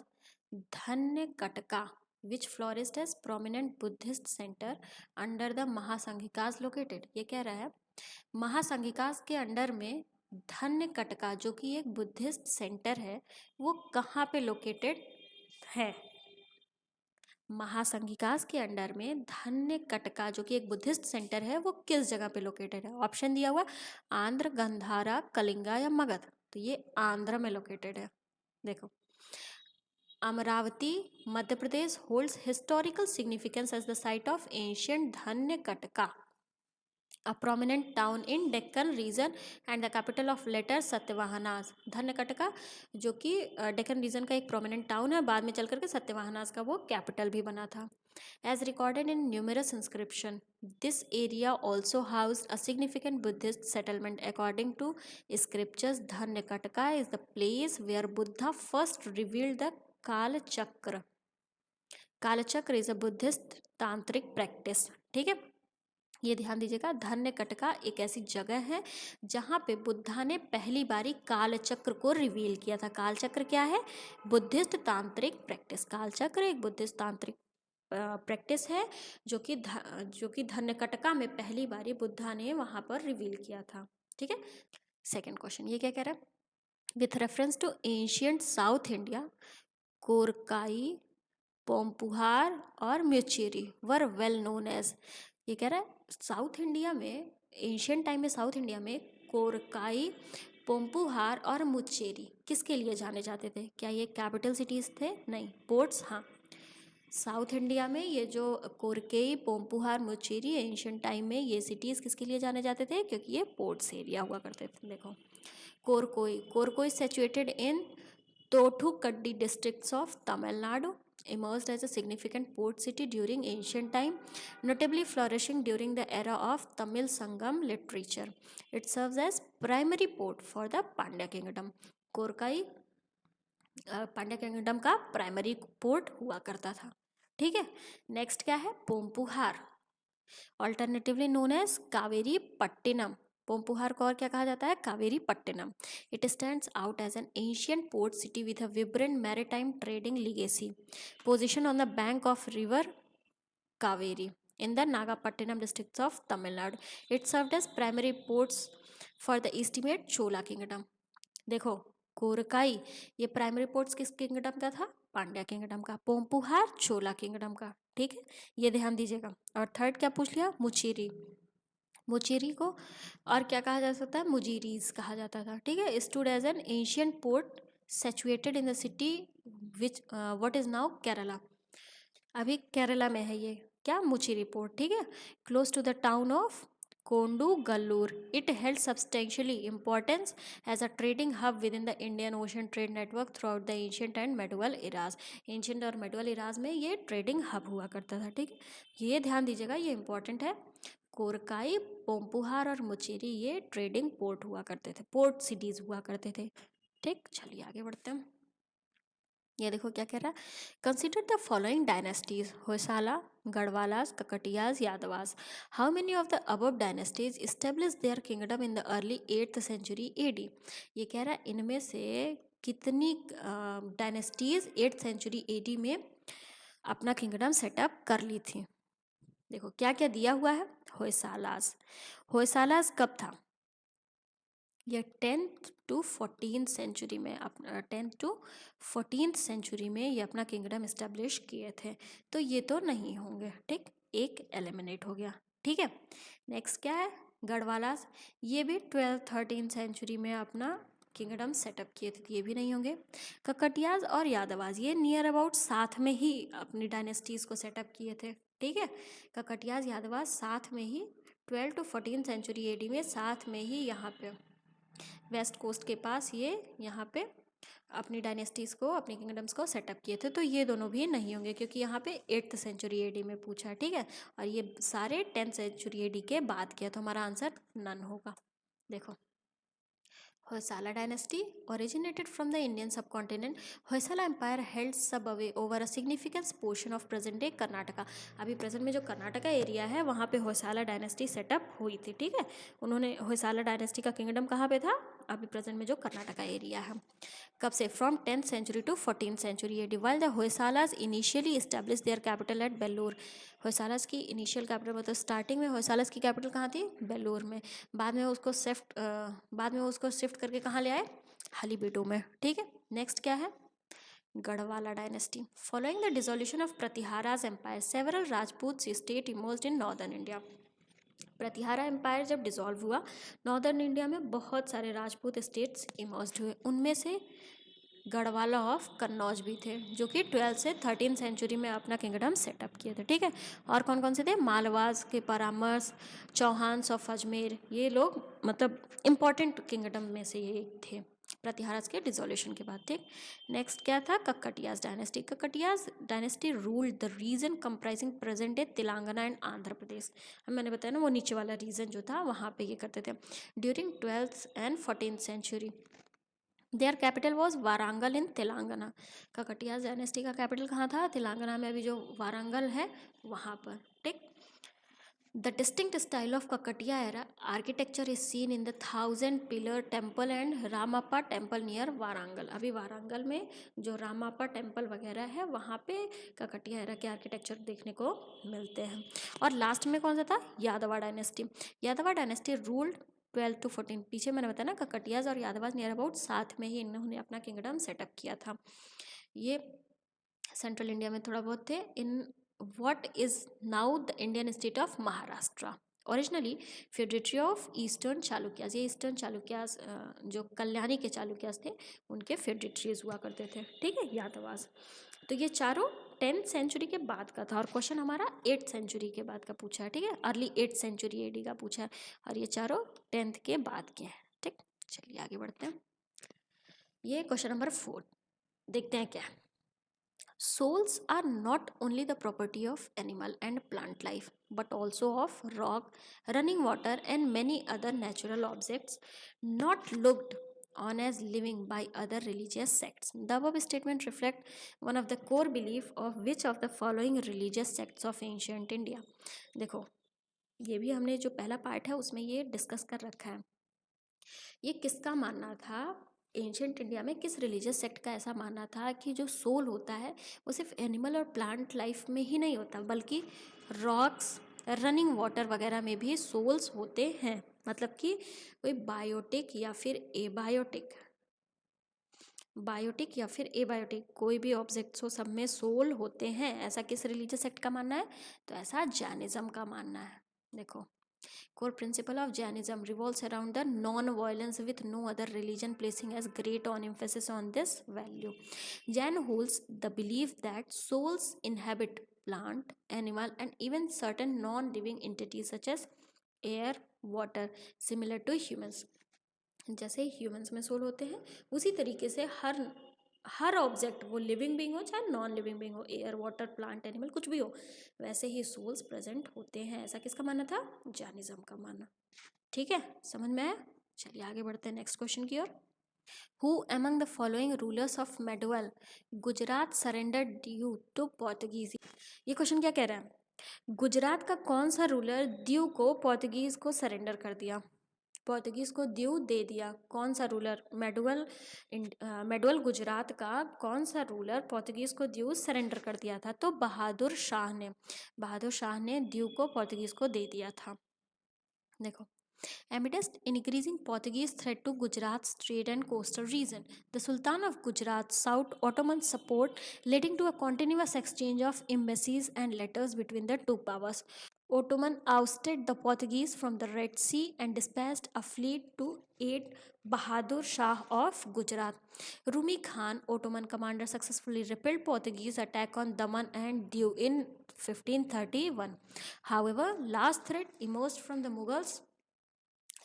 Speaker 1: Dhanyakataka which flourished has prominent Buddhist centre under the Mahasanghikas located. ये कह रहा है महासंघिकास के अंडर में धन्यकटका जो कि एक बुद्धिस्ट सेंटर है, वो कहाँ पे लोकेटेड है? महासंघिकास के अंडर में धन्यकटका जो कि एक बुद्धिस्ट सेंटर है, वो किस जगह पे लोकेटेड है? ऑप्शन दिया हुआ आंध्र, गंधारा, कलिंगा या मगध। तो ये आंध्र में लोकेटेड है। देखो, Amaravati Madhya Pradesh holds historical significance as the site of ancient Dhanyakataka, a prominent town in Deccan region and the capital of later Satavahanas. धन्यकटका जो कि डेक्कन रीजन का एक प्रोमिनेंट टाउन है, बाद में चल करके सत्यवाहनास का वो कैपिटल भी बना था। As recorded in numerous inscription, this area also housed a significant Buddhist settlement. According to scriptures, Dhanyakataka is the place where Buddha first revealed the Kalachakra. Kalachakra is a Buddhist tantric practice. ठीक है, ये ध्यान दीजिएगा। धन्यकटका एक ऐसी जगह है जहाँ पे बुद्धा ने पहली बारी कालचक्र को रिवील किया था। कालचक्र क्या है? बुद्धिस्ट तांत्रिक प्रैक्टिस। कालचक्र एक बुद्धिस्ट तांत्रिक प्रैक्टिस है जो कि धन्यकटका में पहली बारी बुद्धा ने वहाँ पर रिवील किया था। ठीक है, सेकेंड क्वेश्चन ये क्या कह रहा है? With reference to ancient South India, Korkai, Poompuhar और Muchiri were well known as. ये कह रहा है साउथ इंडिया में, एशियन टाइम में साउथ इंडिया में कोरकाई, पोम्पुहार और मुच्चेरी किसके लिए जाने जाते थे? क्या ये कैपिटल सिटीज़ थे? नहीं, पोर्ट्स। हाँ, साउथ इंडिया में ये जो कोरकेई, पोम्पुहार, मुच्चेरी एशियन टाइम में ये सिटीज़ किसके लिए जाने जाते थे? क्योंकि ये पोर्ट्स एरिया हुआ करते थे। देखो, Korkai situated in Thoothukudi districts of Tamil Nadu, emerged as a significant port city during ancient time, notably flourishing during the era of Tamil Sangam literature. It serves as primary port for the Pandya kingdom. Korkai Pandya kingdom का primary port हुआ करता था। ठीक है, next क्या है? Poompuhar, alternatively known as Kaveri Pattinam. Poompuhar को और क्या कहा जाता है? Kaveri Pattinam. It stands out as an ancient port city with a vibrant maritime trading legacy, position on the bank of river Kaveri in the Nagapattinam districts of Tamil Nadu. It served as primary ports for the estimate Chola kingdom. देखो, कोरकाई ये primary ports किस kingdom का था? Pandya kingdom का। पोम्पुहार चोला kingdom का। ठीक है, ये ध्यान दीजिएगा। और थर्ड क्या पूछ लिया? मुचेरी। मुचेरी को और क्या कहा जा सकता है? मुजीरीज कहा जाता था। ठीक है, stood as an ancient port situated in the city which what is now Kerala. अभी केरला में है ये क्या? मुचेरी पोर्ट। ठीक है, close to the town of Kodungallur. It held substantially importance as a trading hub within the Indian Ocean trade network throughout the ancient and medieval eras. Ancient और medieval eras में ये ट्रेडिंग हब हुआ करता था। ठीक, ये ध्यान दीजिएगा, ये इंपॉर्टेंट है। कोरकाई, पोम्पुहार और मुचेरी ये ट्रेडिंग पोर्ट हुआ करते थे, पोर्ट सिटीज हुआ करते थे। ठीक, चलिए आगे बढ़ते हैं। ये देखो क्या कह रहा है? Consider the following dynasties: Hoysala, Gahadavalas, Kakatiyas, Yadavas. How many of the above dynasties establish their kingdom in the early 8th century AD? ये कह रहा है इनमें से कितनी डायनेस्टीज 8th century AD में अपना किंगडम सेटअप कर ली थी। देखो क्या क्या दिया हुआ है। होयसालास, होयसालास कब था? ये 10th to 14th सेंचुरी में, अपना 10th to 14th सेंचुरी में ये अपना किंगडम इस्टेब्लिश किए थे। तो ये तो नहीं होंगे। ठीक, एक एलिमिनेट हो गया। ठीक है, नेक्स्ट क्या है? गढ़वालास, ये भी 12th 13th सेंचुरी में अपना किंगडम सेटअप किए थे, ये भी नहीं होंगे। ककटियाज और यादवाज ये नियर अबाउट साथ में ही अपनी डायनेस्टीज को सेटअप किए थे, ठीक है। ककटियाज यादवाज साथ में ही 12 to 14 सेंचुरी एडी में साथ में ही यहाँ पे वेस्ट कोस्ट के पास ये यहाँ पे अपनी डायनेस्टीज़ को, अपनी किंगडम्स को सेटअप किए थे। तो ये दोनों भी नहीं होंगे क्योंकि यहाँ पे 8th सेंचुरी एडी में पूछा है, ठीक है। और ये सारे 10th सेंचुरी एडी के बाद किया, तो हमारा आंसर नन होगा। देखो, Hoysala dynasty originated from the Indian subcontinent. Hoysala empire held subaway over a significant portion of present day Karnataka. अभी प्रेजेंट में जो कर्नाटका एरिया है वहाँ पे होयसाला डायनेस्टी सेटअप हुई थी, ठीक है। उन्होंने होयसाला डायनेस्टी का किंगडम कहाँ पे था, अभी प्रेजेंट में जो कर्नाटका एरिया है। कब से, from 10th century to 14th century AD. While the Hoysalas initially establish their capital at Belur. Hoysalas की इनिशियल कैपिटल मतलब स्टार्टिंग में होयसालाज की कैपिटल कहाँ थी, बेल्लूर में। बाद में उसको शिफ्ट करके कहाँ ले आए, हलीबीडू में, ठीक है। नेक्स्ट क्या है, Gahadavala dynasty. Following the dissolution of Pratiharas empire several Rajput state emerged in northern India. Pratihara empire जब डिसॉल्व हुआ, नॉर्दर्न इंडिया में बहुत सारे राजपूत स्टेट्स इमर्ज्ड हुए, उनमें से गढ़वाला ऑफ कन्नौज भी थे, जो कि 12th से 13th सेंचुरी में अपना किंगडम सेटअप किए थे, ठीक है। और कौन कौन से थे, मालवास के परामर्श, चौहान्स ऑफ अजमेर, ये लोग मतलब इम्पॉर्टेंट किंगडम में से ये थे प्रतिहाराज के डिसोल्यूशन के बाद, ठीक। नेक्स्ट क्या था, Kakatiyas dynasty. Kakatiyas dynasty ruled the region comprising present day Telangana and Andhra Pradesh. अब मैंने बताया ना, वो नीचे वाला रीजन जो था वहाँ पे ये करते थे। During 12th and 14th century their capital was Warangal in Telangana. Kakatiyas dynasty का कैपिटल कहाँ था, तेलंगाना में, अभी जो वारंगल है वहाँ पर, ठीक। The distinct style of Kakatiya era architecture is seen in the 1000 pillar temple and Ramappa temple near Warangal. अभी वारंगल में जो रामाप्पा टेम्पल वगैरह है वहाँ पे ककटिया एरा के आर्किटेक्चर देखने को मिलते हैं। और लास्ट में कौन सा था, यादवा डायनेस्टी। यादवा डायनेस्टी रूल्ड 12 to 14। पीछे मैंने बताया ना, ककटियाज और यादवाज नियर अबाउट साथ में ही इन्होंने अपना किंगडम सेटअप किया था। ये सेंट्रल इंडिया में थोड़ा बहुत थे, इन what is now the Indian state of Maharashtra. Originally feudatory of Eastern Chalukyas, ये ईस्टर्न चालुक्यास जो कल्याणी के चालुक्यास थे उनके फेडरेटरीज हुआ करते थे, ठीक है, यादवास। तो ये चारों 10th सेंचुरी के बाद का था और क्वेश्चन हमारा 8th सेंचुरी के बाद का पूछा है, ठीक है, अर्ली 8th सेंचुरी एडी का पूछा है और ये चारों 10th के बाद के हैं, ठीक। चलिए आगे बढ़ते हैं। ये क्वेश्चन नंबर 4 देखते हैं क्या है। Souls are not only the property of animal and plant life, but also of rock, running water, and many other natural objects not looked on as living by other religious sects. The above statement reflect one of the core belief of which of the following religious sects of ancient India. देखो, ये भी हमने जो पहला part है उसमें ये discuss कर रखा है। ये किसका मानना था, एंशंट इंडिया में किस रिलीजियस सेक्ट का ऐसा मानना था कि जो सोल होता है वो सिर्फ एनिमल और प्लांट लाइफ में ही नहीं होता, बल्कि रॉक्स, रनिंग वाटर वगैरह में भी सोल्स होते हैं। मतलब कि कोई बायोटिक या फिर एबायोटिक कोई भी ऑब्जेक्ट्स हो, सब में सोल होते हैं, ऐसा किस रिलीजियस सेक्ट का मानना है, तो ऐसा जैनिज्म का मानना है। देखो, core principle of Jainism revolves around the non-violence with no other religion placing as great on emphasis on this value. Jain holds the belief that souls inhabit plant, animal and even certain non-living entities such as air, water, similar to humans. जैसे humans में soul होते हैं उसी तरीके से हर object, वो living being हो चाहे नॉन लिविंग बीइंग हो, एयर, वाटर, प्लांट, एनिमल, कुछ भी हो, वैसे ही सोल्स प्रेजेंट होते हैं। ऐसा किसका मानना था, जैनिज्म का मानना, ठीक है, समझ में आया। चलिए आगे बढ़ते हैं नेक्स्ट क्वेश्चन की ओर। Who among the following rulers of medieval Gujarat surrendered due to Portuguese. ये क्वेश्चन क्या कह रहा है, गुजरात का कौन सा रूलर ड्यू को पोर्तुगीज को सरेंडर कर दिया, पोर्तुगीज को ड्यू दे दिया। कौन सा रूलर, मेडुअल गुजरात का कौन सा रूलर पोर्तुगीज को ड्यू सरेंडर कर दिया था, तो बहादुर शाह ने ड्यू को पोर्तुगीज को दे दिया था। देखो, amidst increasing Portuguese threat to Gujarat's trade and coastal region, the Sultan of Gujarat sought Ottoman support, leading to a continuous exchange of embassies and letters between the two powers. Ottoman ousted the Portuguese from the Red Sea and dispatched a fleet to aid Bahadur Shah of Gujarat. Rumi Khan, Ottoman commander, successfully repelled Portuguese attack on Daman and Diu in 1531. However, last threat emerged from the Mughals,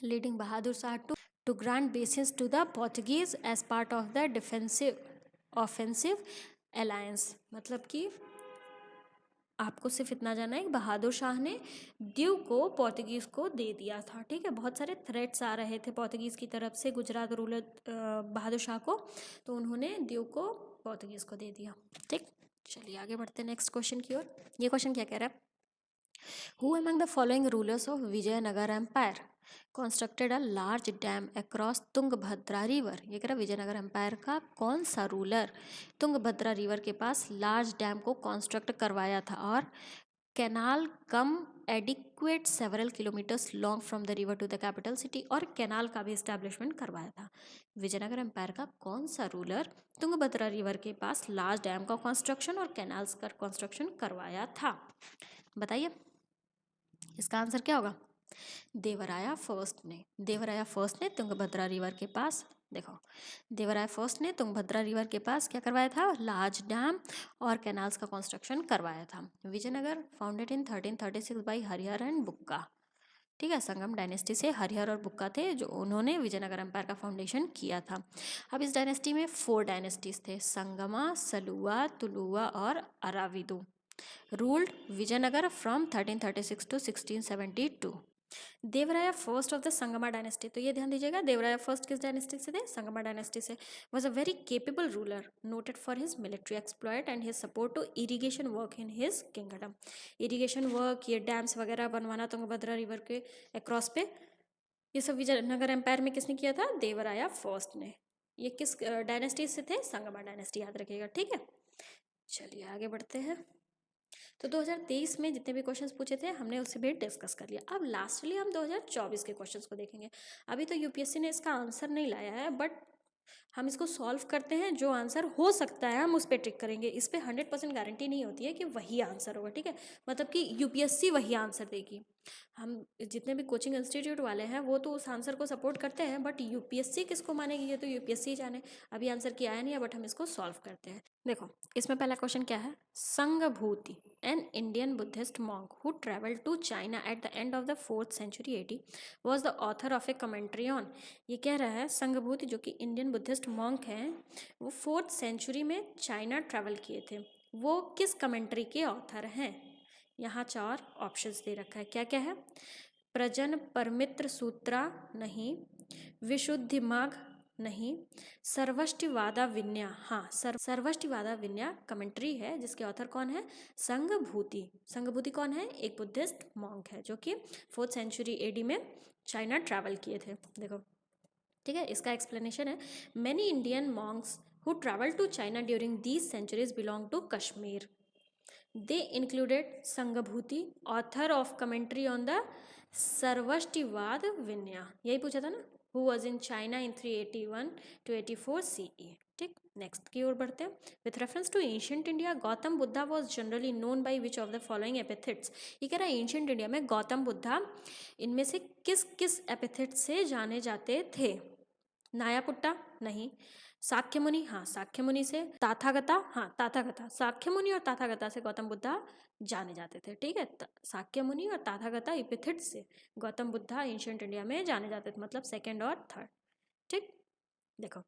Speaker 1: leading Bahadur Shah to grant bases to the Portuguese as part of the defensive offensive alliance. मतलब कि आपको सिर्फ इतना जानना है कि बहादुर शाह ने दीव को पोर्तुगीज़ को दे दिया था। ठीक है, बहुत सारे थ्रेट्स आ रहे थे पोर्तुगीज़ की तरफ से गुजरात रूलर बहादुर शाह को, तो उन्होंने दीव को पोर्तुगीज़ को दे दिया। ठीक, चलिए आगे बढ़ते हैं नेक्स्ट क्वेश्चन की ओर। ये क्वेश्चन क्या कह रहा है? Who among the following rulers of Vijayanagar Empire constructed a large dam across Tungabhadra river? ये कह रहा विजयनगर एम्पायर का कौन सा रूलर तुंगभद्रा रिवर के पास लार्ज डैम को कंस्ट्रक्ट करवाया था और canal come adequate several kilometres long from the river to the capital city, और कैनाल का भी इस्टेब्लिशमेंट करवाया था। विजयनगर एम्पायर का कौन सा रूलर तुंगभद्रा रिवर के पास लार्ज डैम का कंस्ट्रक्शन और कैनाल्स का कंस्ट्रक्शन करवाया था? बताइए इसका आंसर क्या होगा? देवराया फर्स्ट ने तुंगभद्रा रिवर के पास, देखो देवराया फर्स्ट ने तुंगभद्रा रिवर के पास क्या करवाया था? लार्ज डैम और कैनाल्स का कंस्ट्रक्शन करवाया था। Vijayanagar founded in 1336 by Harihara and Bukka. ठीक है, संगम डायनेस्टी से हरिहर और बुक्का थे जो उन्होंने विजयनगर एम्पायर का फाउंडेशन किया था। अब इस डायनेस्टी में 4 डायनेस्टीज थे, संगमा, सलुआ, तुलुआ और Aravidu. Ruled Vijayanagara from 1336 to 1672। Devaraya first of the Sangama dynasty, तो ये ध्यान दीजिएगा देवराया फर्स्ट किस डायनेस्टी से थे? संगमा डायनेस्टी से। Was a very capable ruler noted for his military exploit and his support to irrigation work in his kingdom. Irrigation work, ये डैम्स वगैरह बनवाना तुंगभद्रा रिवर के अक्रॉस पे, ये सब विजयनगर एम्पायर में किसने किया था? देवराया फर्स्ट ने। ये किस डायनेस्टी से थे? संगमा डायनेस्टी, याद रखिएगा। ठीक है, चलिए आगे बढ़ते हैं। तो 2023 में जितने भी क्वेश्चंस पूछे थे हमने उससे भी डिस्कस कर लिया। अब लास्टली हम 2024 के क्वेश्चंस को देखेंगे। अभी तो यूपीएससी ने इसका आंसर नहीं लाया है, बट हम इसको सॉल्व करते हैं, जो आंसर हो सकता है हम उस पर ट्रिक करेंगे। इस पर 100% गारंटी नहीं होती है कि वही आंसर होगा। ठीक है, मतलब कि यूपीएससी वही आंसर देगी। हम जितने भी कोचिंग इंस्टीट्यूट वाले हैं वो तो उस आंसर को सपोर्ट करते हैं, बट यूपीएससी किसको मानेगी ये तो यूपीएससी जाने। अभी आंसर की आया नहीं है, बट हम इसको सॉल्व करते हैं। देखो इसमें पहला क्वेश्चन क्या है? Sanghabhuti, an Indian Buddhist monk who travelled to China at the end of the 4th century AD was the author of a commentary on. ये कह रहा है संगभूति जो कि इंडियन बुद्धिस्ट मॉन्क हैं, वो 4th century में चाइना ट्रैवल किए थे, वो किस कमेंट्री के ऑथर हैं? यहाँ 4 ऑप्शंस दे रखा है। क्या क्या है? प्रजन परमित्र सूत्रा नहीं, विशुद्धिमार्ग नहीं, सर्वष्टिवादा विन्या, हाँ सर्वष्टिवादा विन्या कमेंट्री है जिसके ऑथर कौन है? संगभूति। संगभूति कौन है? एक बुद्धिस्ट मॉन्क है जो कि 4th century AD में चाइना ट्रैवल किए थे। देखो ठीक है, इसका एक्सप्लेनेशन है many Indian monks who travel to China during these centuries belong to Kashmir. They included Sangabhuti, author of commentary on the Sarvashtivad Vinaya, यही पूछा था ना, who was in China in 381 to 84 CE। ठीक, नेक्स्ट की ओर बढ़ते हैं। With reference to ancient India Gautama Buddha was generally known by which of the following epithets. ये कह रहा है एंशियंट इंडिया में गौतम बुद्धा इनमें से किस किस एपिथेट से जाने जाते थे? नायापुट्टा नहीं, साक्य मुनि, हाँ साक्य मुनि से, ताथागता, हाँ ताथागता, साक्य मुनि और ताथागता से गौतम बुद्धा जाने जाते थे। ठीक है, साक्य मुनि और ताथागता एपिथेट से गौतम बुद्धा एंशियंट इंडिया में जाने जाते थे, मतलब सेकेंड और थर्ड। ठीक, देखो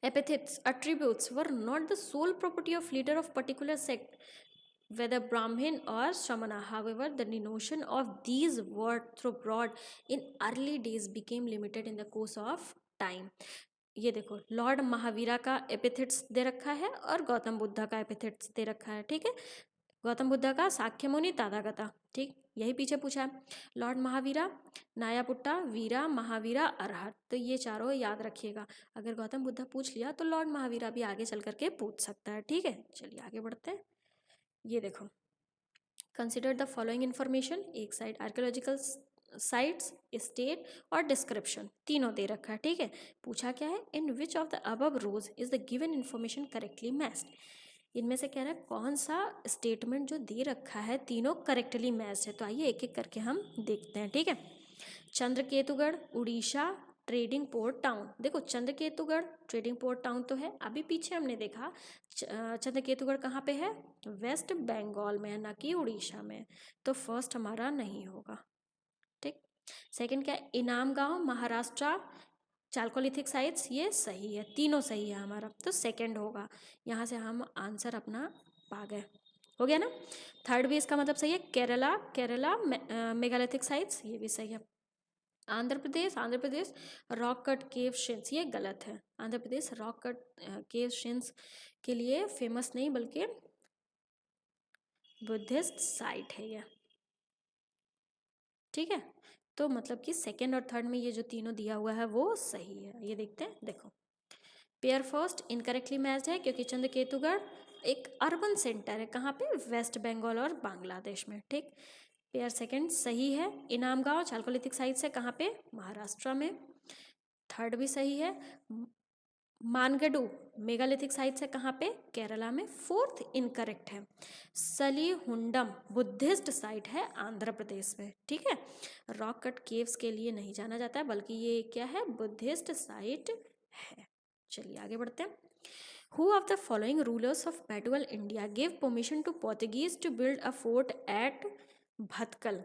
Speaker 1: epithets attributes were not the sole property of leader of particular sect, whether Brahmin or Shramana. However, the denotion of these words through broad in early days became limited in the course of time। ये देखो Lord Mahavira का epithets दे रखा है और गौतम बुद्धा का epithets दे रखा है। ठीक है, गौतम बुद्धा का साक्य मुनि ताथागता, ठीक यही पीछे पूछा है। लॉर्ड महावीरा, नायापुट्टा, वीरा, महावीरा, अरहत, तो ये चारों याद रखिएगा। अगर गौतम बुद्धा पूछ लिया तो लॉर्ड महावीरा भी आगे चल करके पूछ सकता है। ठीक है, चलिए आगे बढ़ते हैं। ये देखो कंसिडर द फॉलोइंग इन्फॉर्मेशन, एक साइड आर्कियोलॉजिकल साइट्स, स्टेट और डिस्क्रिप्शन, तीनों दे रखा है। ठीक है, पूछा क्या है? In which of the above rows is the given information correctly matched. इनमें से कह रहा है कौन सा स्टेटमेंट जो दे रखा है तीनों करेक्टली मैच है। तो आइए एक एक करके हम देखते हैं, ठीक है। चंद्रकेतुगढ़ उड़ीसा ट्रेडिंग पोर्ट टाउन। देखो चंद्रकेतुगढ़ ट्रेडिंग पोर्ट टाउन तो है, अभी पीछे हमने देखा चंद्रकेतुगढ़ कहाँ पे है, वेस्ट बंगाल में है, ना कि उड़ीसा में। तो फर्स्ट हमारा नहीं होगा, ठीक। सेकंड क्या है, इनाम गांव महाराष्ट्र चालकोलिथिक साइट्स, ये सही है, तीनों सही है हमारा, तो सेकंड होगा। यहाँ से हम आंसर अपना पा गए, हो गया ना। थर्ड भी इसका मतलब सही है, केरला केरला मेगालिथिक साइट्स, ये भी सही है। Andhra Pradesh rock cut cave शिन्स, ये गलत है। Andhra Pradesh rock cut cave शिन्स के लिए फेमस नहीं बल्कि बुद्धिस्ट साइट है ये, ठीक है। तो मतलब कि सेकंड और थर्ड में ये जो तीनों दिया हुआ है वो सही है। ये देखते हैं, देखो पेयर फर्स्ट इनकरेक्टली मैच्ड है क्योंकि चंद्रकेतुगढ़ एक अर्बन सेंटर है, कहाँ पे, वेस्ट बंगाल और बांग्लादेश में, ठीक। पेयर सेकंड सही है, इनाम गांव चालकोलिथिक साइट से कहाँ पे, महाराष्ट्र में। थर्ड भी सही है, मानगडू मेगालिथिक साइट से कहाँ पे, केरला में। फोर्थ इनकरेक्ट है, सलीहुंडम बुद्धिस्ट साइट है आंध्र प्रदेश में, ठीक है। रॉक कट केव्स के लिए नहीं जाना जाता है बल्कि ये क्या है, बुद्धिस्ट साइट है। चलिए आगे बढ़ते हैं। Who of the following rulers of medieval India gave permission to Portuguese to build a fort at Bhatkal?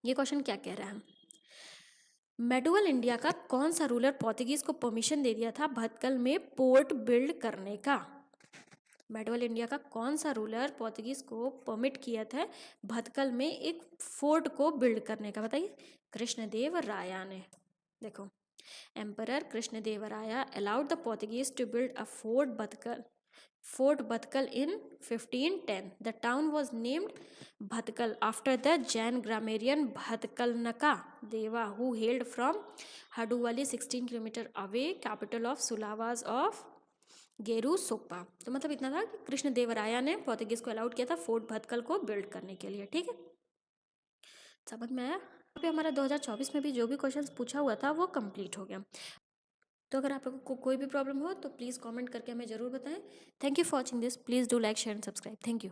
Speaker 1: ये क्वेश्चन क्या कह रहा है, मेडुअल इंडिया का कौन सा रूलर पोर्तुगीज को परमिशन दे दिया था भटकल में पोर्ट बिल्ड करने का? मेडुअल इंडिया का कौन सा रूलर पोर्तुगीज को परमिट किया था भटकल में एक फोर्ट को बिल्ड करने का, बताइए। कृष्णदेव राया ने। देखो emperor Krishnadevaraya allowed the Portuguese to build a Fort Bhatkal in 1510. The town was named Bhatkal after the Jain grammarian Bhatkalnaka Deva who hailed from Haduvali 16 kilometer away, capital of Sulavas of गेरू सोपा। तो मतलब इतना था कि कृष्णदेवराया ने पोर्तुगीज को allowed किया था फोर्ट भटकल को बिल्ड करने के लिए, ठीक है। समझ में आया। पे हमारा 2024 में भी जो भी क्वेश्चंस पूछा हुआ था वो कंप्लीट हो गया। तो अगर आप लोगों को कोई भी प्रॉब्लम हो तो प्लीज़ कमेंट करके हमें ज़रूर बताएं। Thank you for watching this, please do like share and subscribe, thank you.